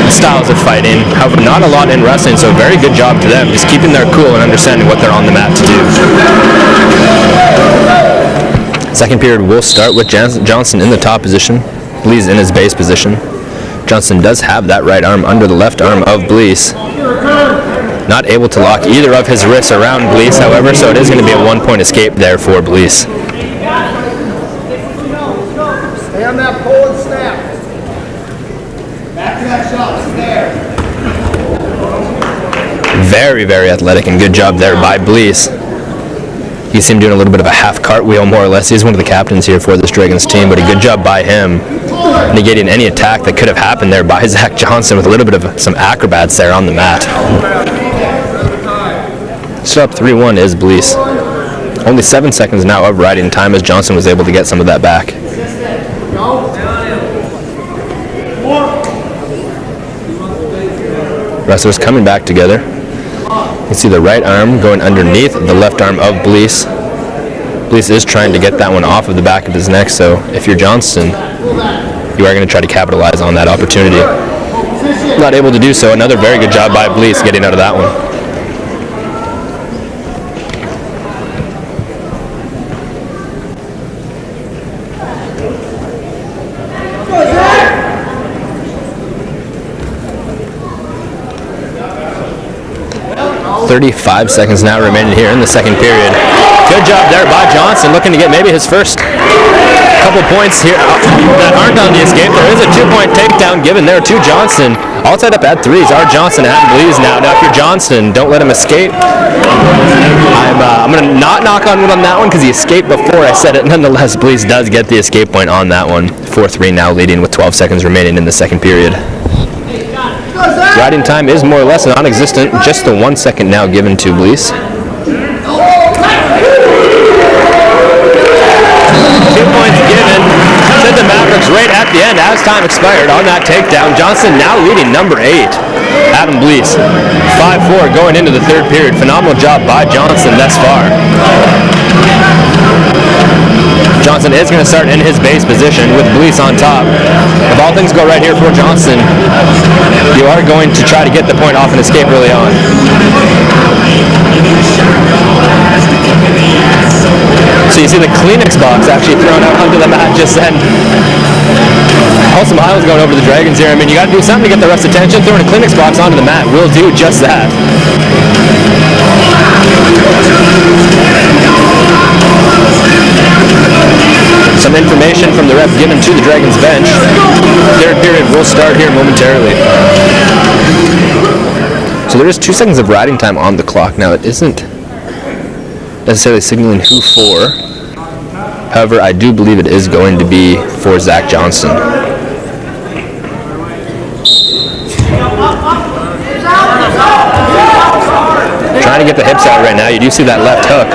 styles of fighting, however not a lot in wrestling, so very good job to them, just keeping their cool and understanding what they're on the mat to do. Second period will start with Johnson in the top position, Bleeth in his base position. Johnson does have that right arm under the left arm of Bleeth. Not able to lock either of his wrists around Bleeth, however, so it is going to be a 1-point escape there for Bleeth. Stay on that pole and snap. Back to that shot, it's there. Very, very athletic and good job there by Bleeth. You see him doing a little bit of a half cartwheel, more or less. He's one of the captains here for this Dragons team, but a good job by him, negating any attack that could have happened there by Zach Johnson with a little bit of some acrobats there on the mat. Still up 3-1 is Bleeth. Only 7 seconds now of riding time as Johnson was able to get some of that back. Wrestlers coming back together. You can see the right arm going underneath the left arm of Bleeth. Bleeth is trying to get that one off of the back of his neck, so if you're Johnston, you are going to try to capitalize on that opportunity. Not able to do so. Another very good job by Bleeth getting out of that one. .35 seconds now remaining here in the second period. Good job there by Johnson, looking to get maybe his first couple points here that aren't on the escape. There is a 2-point takedown given there to Johnson. All tied up at 3s are Johnson and Bleeth now. Now if you're Johnson, don't let him escape. I'm going to not knock on wood on that one because he escaped before I said it. Nonetheless, Bleeth does get the escape point on that one. 4-3 now leading with 12 seconds remaining in the second period. Riding time is more or less non-existent, just the 1 second now given to Bleeth. 2 points given to the Mavericks right at the end as time expired on that takedown. Johnson now leading number 8, Adam Bleeth. 5-4 going into the third period. Phenomenal job by Johnson thus far. Johnson is going to start in his base position with Blease on top. If all things go right here for Johnson, you are going to try to get the point off and escape early on. So you see the Kleenex box actually thrown out onto the mat just then. Also, Miles going over the Dragons here. I mean, you got to do something to get the ref's attention. Throwing a Kleenex box onto the mat will do just that. Some information from the ref given to the Dragons bench. Third period will start here momentarily. So there is 2 seconds of riding time on the clock. Now it isn't necessarily signaling who for. However, I do believe it is going to be for Zach Johnson. Trying to get the hips out right now. You do see that left hook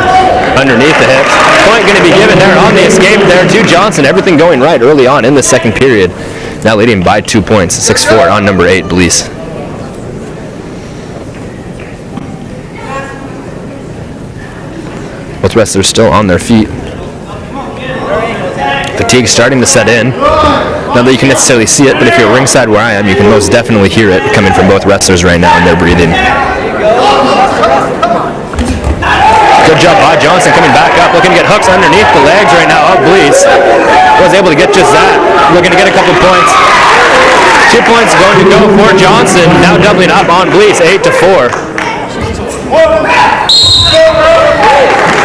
underneath the hips. Point going to be given there on the escape there to Johnson. Everything going right early on in the second period. Now leading by 2 points, 6-4 on number 8, Blease. Both wrestlers still on their feet. Fatigue starting to set in. Not that you can necessarily see it, but if you're ringside where I am, you can most definitely hear it coming from both wrestlers right now in their breathing. Good job by Johnson coming back up, looking to get hooks underneath the legs right now of Blease. Was able to get just that. Looking to get a couple points. 2 points going to go for Johnson. Now doubling up on Blease, 8-4.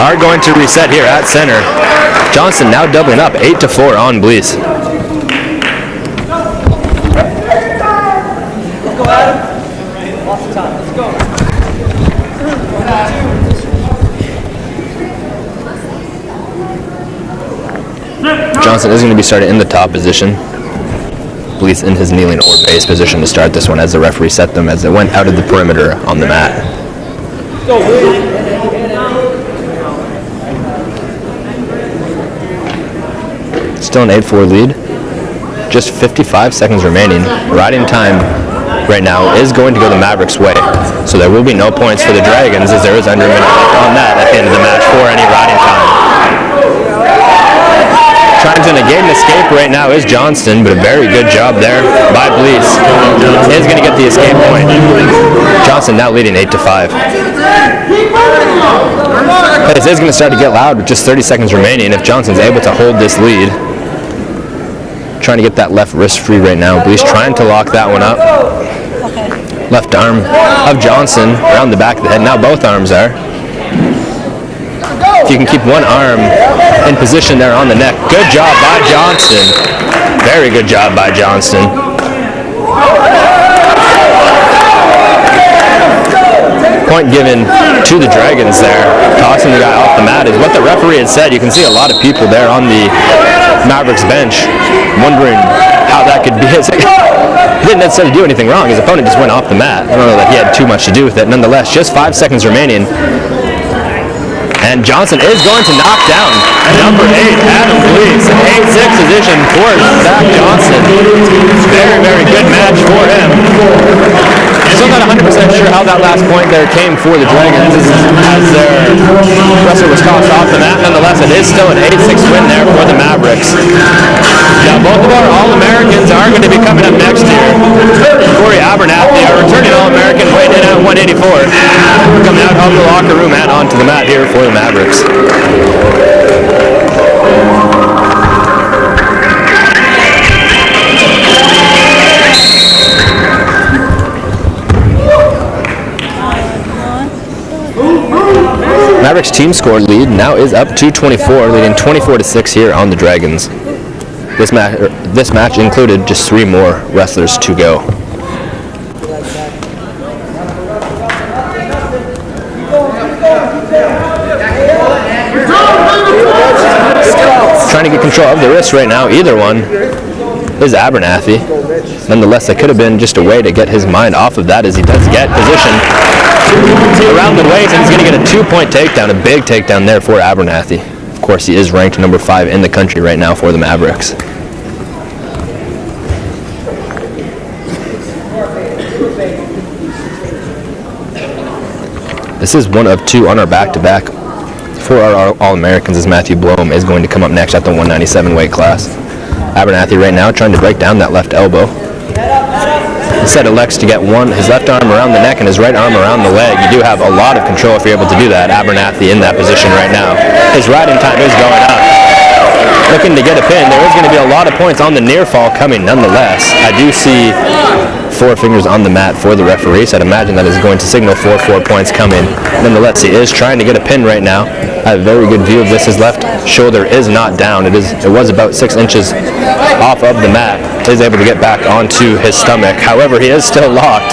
Are going to reset here at center. Johnson now doubling up, 8-4 on Blease. Let's go, Adam. Lots of time. Let's go. Johnson is going to be starting in the top position. Blease in his kneeling or base position to start this one as the referee set them as they went out of the perimeter on the mat. Go, Blease. Still an 8-4 lead. Just 55 seconds remaining. Riding time right now is going to go the Mavericks' way. So there will be no points for the Dragons as there is under a minute left on that at the end of the match for any riding time. Trying to negate an escape right now is Johnston, but a very good job there by Blease. Is going to get the escape point. Johnson now leading 8-5. This is going to start to get loud with just 30 seconds remaining if Johnson's able to hold this lead. Trying to get that left wrist free right now. Blease trying to lock that one up. Left arm of Johnson around the back of the head. Now both arms are. If you can keep one arm in position there on the neck. Good job by Johnson. Very good job by Johnson. Point given to the Dragons there. Tossing the guy off the mat is what the referee had said. You can see a lot of people there on the Mavericks bench wondering how that could be. He didn't necessarily do anything wrong. His opponent just went off the mat. I don't know that he had too much to do with it. Nonetheless, just 5 seconds remaining. And Johnson is going to knock down number 8, Adam Blease. An 8-6 position for Zach Johnson. Very, very good match for him. Still not 100% sure how that last point there came for the Dragons as their wrestler was tossed off the mat. Nonetheless, it is still an 8-6 win there for the Mavericks. Now, both of our All-Americans are going to be coming up next year. Corey Abernathy, our returning All-American, weighed in at 184. Coming out of the locker room and onto the mat here for the Mavericks. Mavericks team score lead now is up to 24, leading 24-6 here on the Dragons. This match included just 3 more wrestlers to go. Trying to get control of the wrist right now. Either one is Abernathy. Nonetheless, that could have been just a way to get his mind off of that as he does get position around the waist, and he's going to get a 2-point takedown, a big takedown there for Abernathy. Of course, he is ranked number 5 in the country right now for the Mavericks. This is one of 2 on our back-to-back for our All-Americans as Matthew Blome is going to come up next at the 197 weight class. Abernathy right now trying to break down that left elbow. Instead elects to get his left arm around the neck and his right arm around the leg. You do have a lot of control if you're able to do that. Abernathy in that position right now. His riding time is going up. Looking to get a pin. There is going to be a lot of points on the near fall coming nonetheless. I do see 4 fingers on the mat for the referee, so I'd imagine that is going to signal 4 points coming. Nonetheless, he is trying to get a pin right now. I have a very good view of this. His left shoulder is not down. It was about 6 inches off of the mat. He is able to get back onto his stomach. However, he is still locked,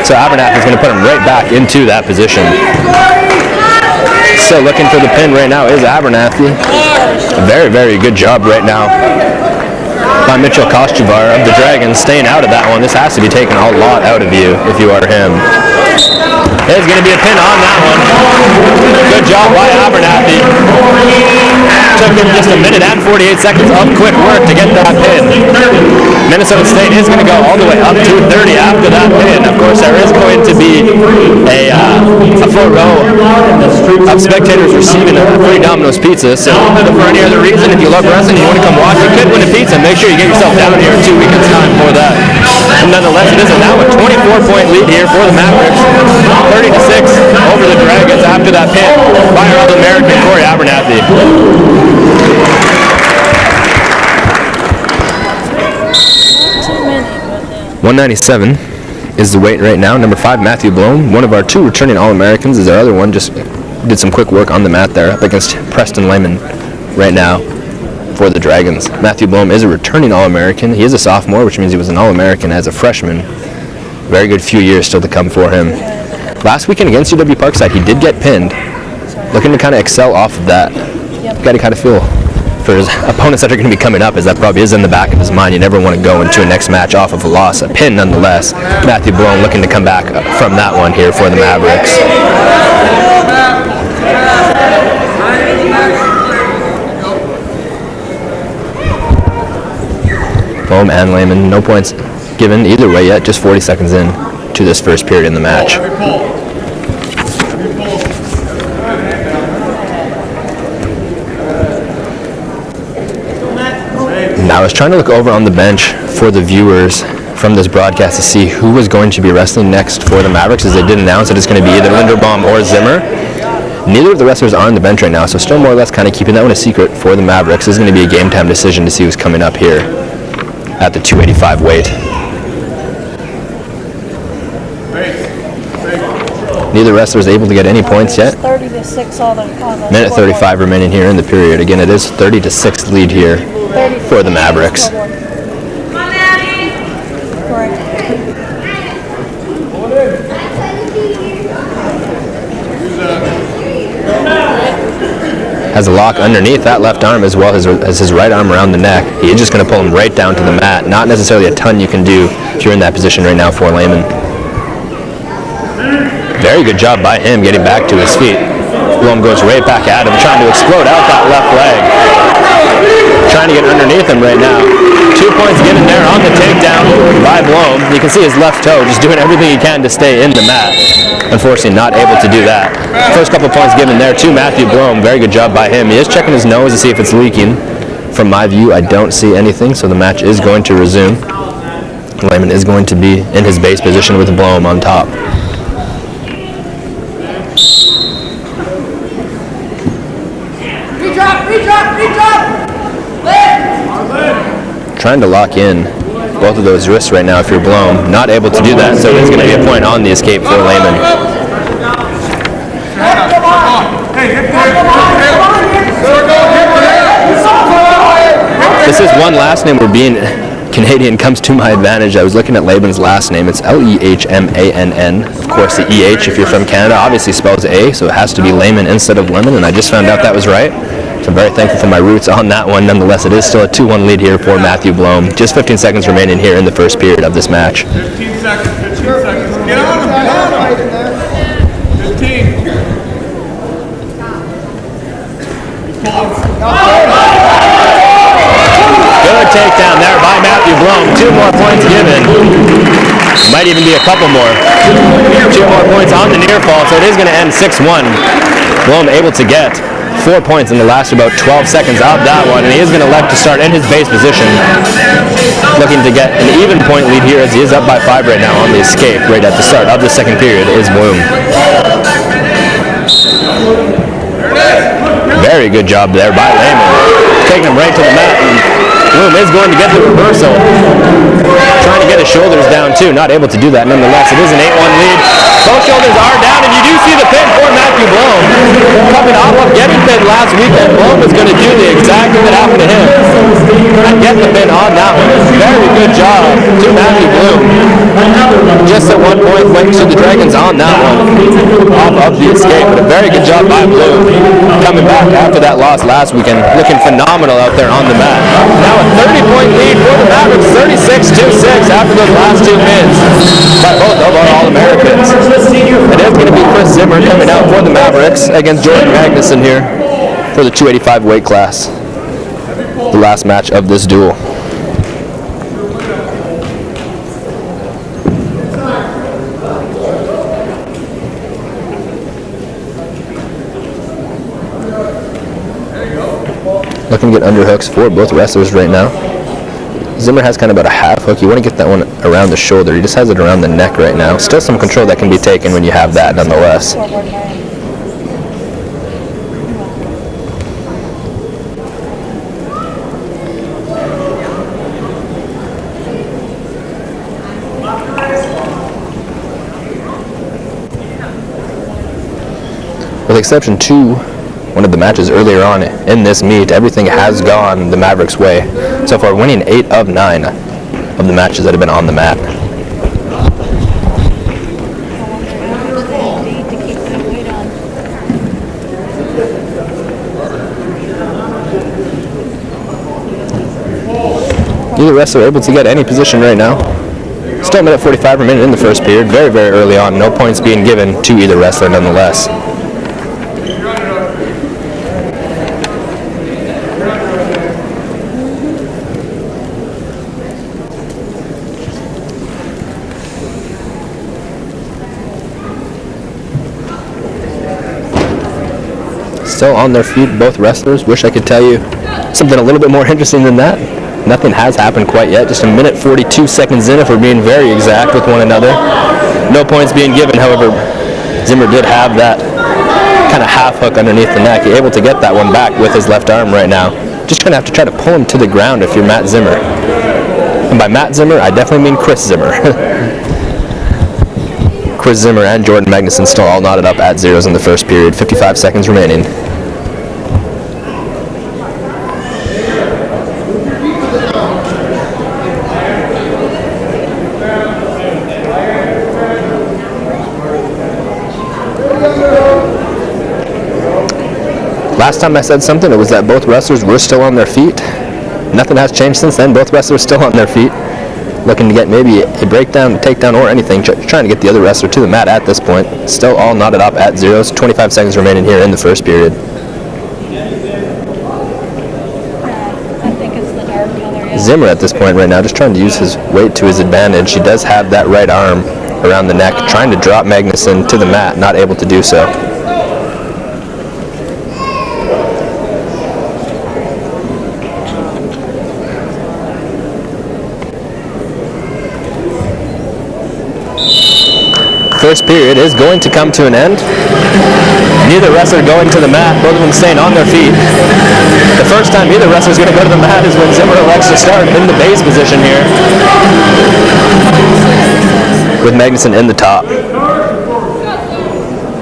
so Abernathy is going to put him right back into that position. So looking for the pin right now is Abernathy. A very, very good job right now by Mitchell Koschevar of the Dragons, staying out of that one. This has to be taking a lot out of you if you are him. There's going to be a pin on that one. Good job by Abernathy. Took him just a minute and 48 seconds of quick work to get that pin. Minnesota State is going to go all the way up to 30 after that pin. Of course, there is going to be a full row of spectators receiving a free Domino's pizza. So for any other reason, if you love wrestling and you want to come watch, you could win a pizza. Make sure you get yourself down here in 2 weekends time for that. And nonetheless, it is now a 24-point lead here for the Mavericks. 30-6 over the Dragons after that pin by our All-American Corey Abernathy. 197 is the weight right now. Number 5, Matthew Blome, one of our 2 returning All-Americans, is our other one. Just did some quick work on the mat there up against Preston Lehman right now for the Dragons. Matthew Blome is a returning All-American. He is a sophomore, which means he was an All-American as a freshman. Very good few years still to come for him. Last weekend against UW Parkside, he did get pinned. Looking to kind of excel off of that. Got to kind of feel for his opponents that are going to be coming up, as that probably is in the back of his mind. You never want to go into a next match off of a loss. A pin nonetheless. Matthew Blome looking to come back from that one here for the Mavericks. Blome and Lehman, no points given either way yet, just 40 seconds in to this first period in the match. Now I was trying to look over on the bench for the viewers from this broadcast to see who was going to be wrestling next for the Mavericks, as they did announce that it's going to be either Linderbaum or Zimmer. Neither of the wrestlers are on the bench right now, so still more or less kind of keeping that one a secret for the Mavericks. This is going to be a game time decision to see who's coming up here at the 285 weight. Neither wrestler is able to get any points yet. 30-6 all the Minute 35 remaining here in the period. Again, it is 30-6 lead here for the Mavericks. Has a lock underneath that left arm as well as his right arm around the neck. He's just going to pull him right down to the mat. Not necessarily a ton you can do if you're in that position right now for Lehman. Very good job by him getting back to his feet. Blome goes right back at him, trying to explode out that left leg. Trying to get underneath him right now. 2 points given there on the takedown by Blome. You can see his left toe just doing everything he can to stay in the mat. Unfortunately, not able to do that. First couple points given there to Matthew Blome. Very good job by him. He is checking his nose to see if it's leaking. From my view, I don't see anything, so the match is going to resume. Lehman is going to be in his base position with Blome on top. Trying to lock in both of those wrists right now if you're Blome. Not able to do that, so it's going to be a point on the escape for Lehman. This is one last name where being Canadian comes to my advantage. I was looking at Lehman's last name. It's Lehmann. Of course, the EH, if you're from Canada, obviously spells A, so it has to be Lehman instead of Lemon, and I just found out that was right. So I'm very thankful for my roots on that one. Nonetheless, it is still a 2-1 lead here for Matthew Blome. Just 15 seconds remaining here in the first period of this match. 15 seconds. Get on him, get on him. 15. Good takedown there by Matthew Blome. 2 more points given. Might even be a couple more. 2 more points on the near fall, so it is going to end 6-1. Blome able to get 4 points in the last about 12 seconds of that one, and he is going to elect to start in his base position, looking to get an even point lead here as he is up by 5 right now on the escape right at the start of the second period is Bloom. Very good job there by Lehman, taking him right to the mat, and Bloom is going to get the reversal, trying to get his shoulders down too, not able to do that nonetheless. It is an 8-1 lead. Both shoulders are down, and you do see the pin for Matthew Bloom. Coming off of getting pinned last weekend, Bloom is going to do the exact thing that happened to him and get the pin on that one. Very good job to Matthew Bloom. Just at 1 point went to the Dragons on that one, off of the escape, but a very good job by Bloom. Coming back after that loss last weekend, looking phenomenal out there on the mat. Now a 30-point lead for the Mavericks, 36-6 after those last 2 pins by both of our All-Americans. It is going to be Chris Zimmer coming out for the Mavericks against Jordan Magnuson here for the 285 weight class. The last match of this duel. Looking to get underhooks for both wrestlers right now. Zimmer has kind of about a half hook. You want to get that one around the shoulder. He just has it around the neck right now. Still some control that can be taken when you have that nonetheless. With exception to one of the matches earlier on in this meet, everything has gone the Mavericks' way. So far, winning 8 of 9 of the matches that have been on the mat. Neither wrestler able to get any position right now. Still a minute 45 remaining in the first period. Very, very early on. No points being given to either wrestler nonetheless. Still on their feet, both wrestlers. Wish I could tell you something a little bit more interesting than that. Nothing has happened quite yet. Just a minute 42 seconds in if we're being very exact with one another. No points being given, however, Zimmer did have that kind of half hook underneath the neck. He's able to get that one back with his left arm right now. Just going to have to try to pull him to the ground if you're Matt Zimmer. And by Matt Zimmer, I definitely mean Chris Zimmer. Chris Zimmer and Jordan Magnuson still all knotted up at zeros in the first period. 55 seconds remaining. Last time I said something, it was that both wrestlers were still on their feet. Nothing has changed since then. Both wrestlers still on their feet. Looking to get maybe a breakdown, a takedown, or anything. Trying to get the other wrestler to the mat at this point. Still all knotted up at zeros. 25 seconds remaining here in the first period. I think it's the dark color. Yeah. Zimmer at this point right now just trying to use his weight to his advantage. He does have that right arm around the neck, trying to drop Magnuson to the mat, not able to do so. First period is going to come to an end. Neither wrestler going to the mat, both of them staying on their feet. The first time either wrestler is going to go to the mat is when Zimmer elects to start in the base position here, with Magnuson in the top.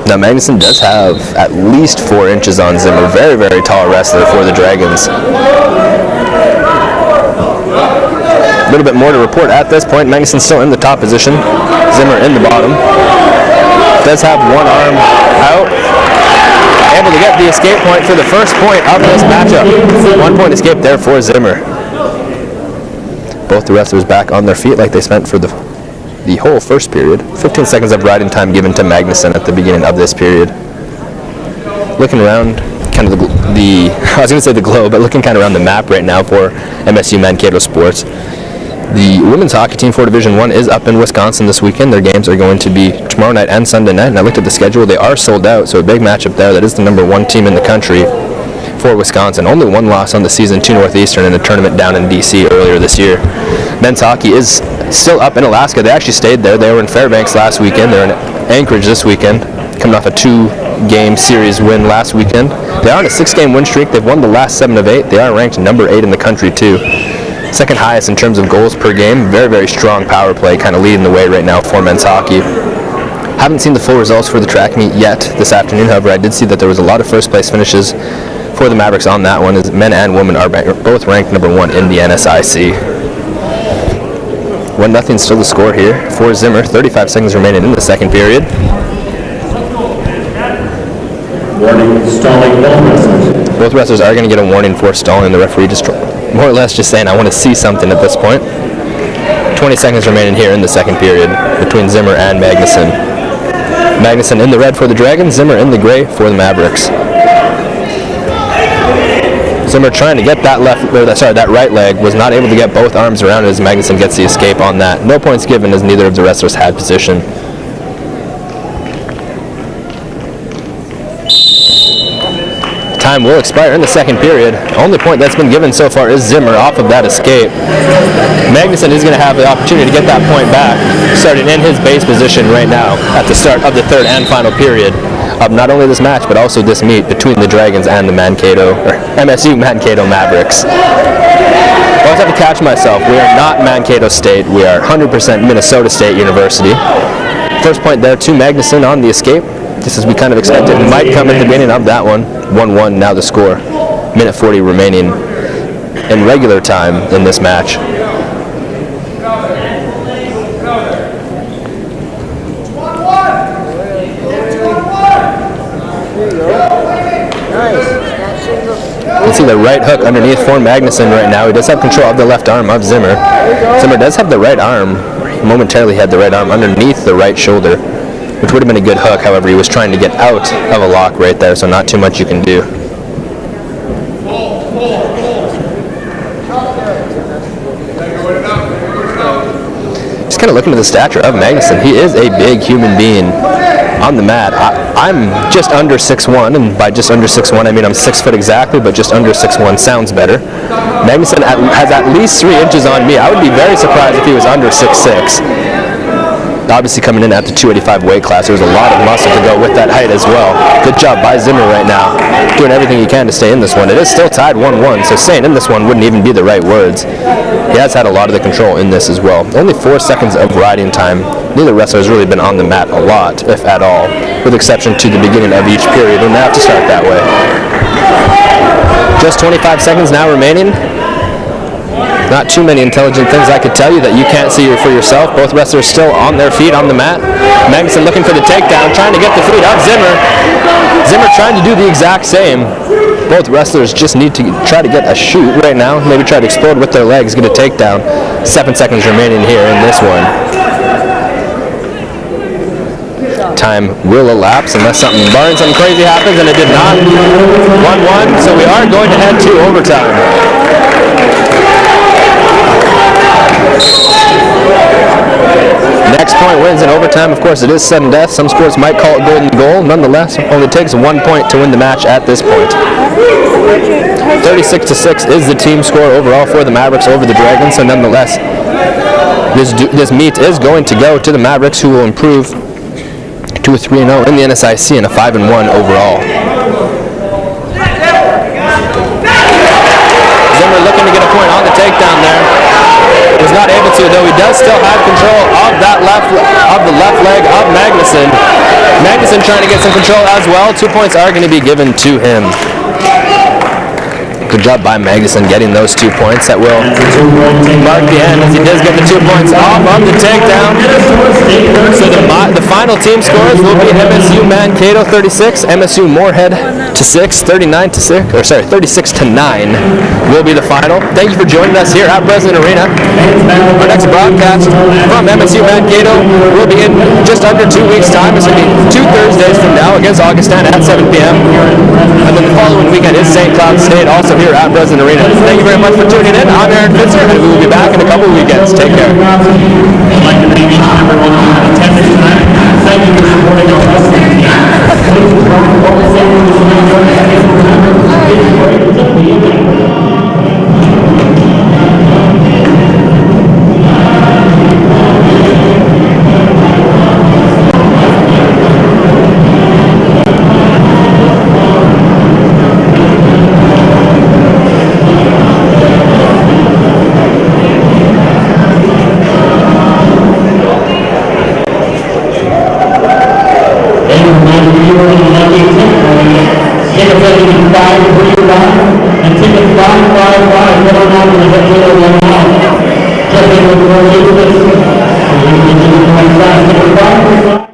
Now Magnuson does have at least 4 inches on Zimmer. Very, very tall wrestler for the Dragons. A little bit more to report at this point. Magnuson still in the top position. Zimmer in the bottom. Does have one arm out. Able to get the escape point for the first point of this matchup. 1 point escape there for Zimmer. Both the wrestlers back on their feet like they spent for the whole first period. 15 seconds of riding time given to Magnuson at the beginning of this period. Looking around kind of I was going to say the globe, but looking kind of around the map right now for MSU Mankato Sports. The women's hockey team for Division 1 is up in Wisconsin this weekend. Their games are going to be tomorrow night and Sunday night, and I looked at the schedule. They are sold out, so a big matchup there. That is the number 1 team in the country for Wisconsin. Only 1 loss on the season to Northeastern in a tournament down in D.C. earlier this year. Men's hockey is still up in Alaska. They actually stayed there. They were in Fairbanks last weekend. They're in Anchorage this weekend, coming off a 2-game series win last weekend. They are on a 6-game win streak. They've won the last 7 of 8. They are ranked number 8 in the country, too. Second highest in terms of goals per game. Very, very strong power play, kind of leading the way right now for men's hockey. Haven't seen the full results for the track meet yet this afternoon. However, I did see that there was a lot of first-place finishes for the Mavericks on that one, as men and women are both ranked number 1 in the NSIC. 1-0 still the score here for Zimmer. 35 seconds remaining in the second period. Warning, stalling all wrestlers. Both wrestlers are going to get a warning for stalling. The referee just more or less just saying, I want to see something at this point. 20 seconds remaining here in the second period between Zimmer and Magnuson. Magnuson in the red for the Dragons, Zimmer in the gray for the Mavericks. Zimmer trying to get that right leg, was not able to get both arms around it as Magnuson gets the escape on that. No points given as neither of the wrestlers had position. Time will expire in the second period. Only point that's been given so far is Zimmer off of that escape. Magnuson is going to have the opportunity to get that point back, starting in his base position right now at the start of the third and final period of not only this match but also this meet between the Dragons and the MSU Mankato Mavericks. I always have to catch myself. We are not Mankato State. We are 100% Minnesota State University. First point there to Magnuson on the escape. Just as we kind of expected, it might come at the beginning of that one. 1-1 now the score. Minute 40 remaining in regular time in this match. You can see the right hook underneath for Magnuson right now. He does have control of the left arm of Zimmer. Zimmer does have the right arm. He momentarily had the right arm underneath the right shoulder, which would have been a good hook. However, he was trying to get out of a lock right there, so not too much you can do. Just kind of looking at the stature of Magnuson. He is a big human being on the mat. I'm just under 6'1", and by just under 6'1", I mean I'm 6 foot exactly, but just under 6'1" sounds better. Magnuson has at least 3 inches on me. I would be very surprised if he was under 6'6". Obviously coming in at the 285 weight class, there's a lot of muscle to go with that height as well. Good job by Zimmer right now, doing everything he can to stay in this one. It is still tied 1-1, so staying in this one wouldn't even be the right words. He has had a lot of the control in this as well. Only 4 seconds of riding time. Neither wrestler has really been on the mat a lot, if at all, with exception to the beginning of each period, and they have to start that way. Just 25 seconds now remaining. Not too many intelligent things I could tell you that you can't see for yourself. Both wrestlers still on their feet on the mat. Magnuson looking for the takedown, trying to get the feet of Zimmer. Zimmer trying to do the exact same. Both wrestlers just need to try to get a shoot right now. Maybe try to explode with their legs, get a takedown. 7 seconds remaining here in this one. Time will elapse unless something crazy happens, and it did not. 1-1, so we are going to head to overtime. Next point wins in overtime. Of course, it is sudden death. Some sports might call it golden goal. Nonetheless, it only takes 1 point to win the match at this point. 36-6 is the team score overall for the Mavericks over the Dragons. So nonetheless, this meet is going to go to the Mavericks, who will improve to a 3-0 in the NSIC and a 5-1 overall. Zimmer looking to get a point on the takedown there. Was not able to, though he does still have control of the left leg of Magnuson. Magnuson trying to get some control as well. 2 points are going to be given to him. Good job by Magnuson getting those 2 points. That will mark the end as he does get the 2 points off of the takedown. So the final team scores will be MSU Mankato 36, MSU Moorhead 6, 39 to 6, or sorry, 36 to 9 will be the final. Thank you for joining us here at President Arena. Our next broadcast from MSU Mankato will be in just under 2 weeks' time. This will be 2 Thursdays from now against Augustin at 7 p.m. And then the following weekend is St. Cloud State, also here at President Arena. Thank you very much for tuning in. I'm Aaron Fitzer, and we will be back in a couple weekends. Take care. I'd like to thank each and every one of you for attending tonight. Thank you for supporting our wrestling team. And tickets 555, whether or not it was a little or not. Just like the 4 useless, you can do it 25, tickets 555.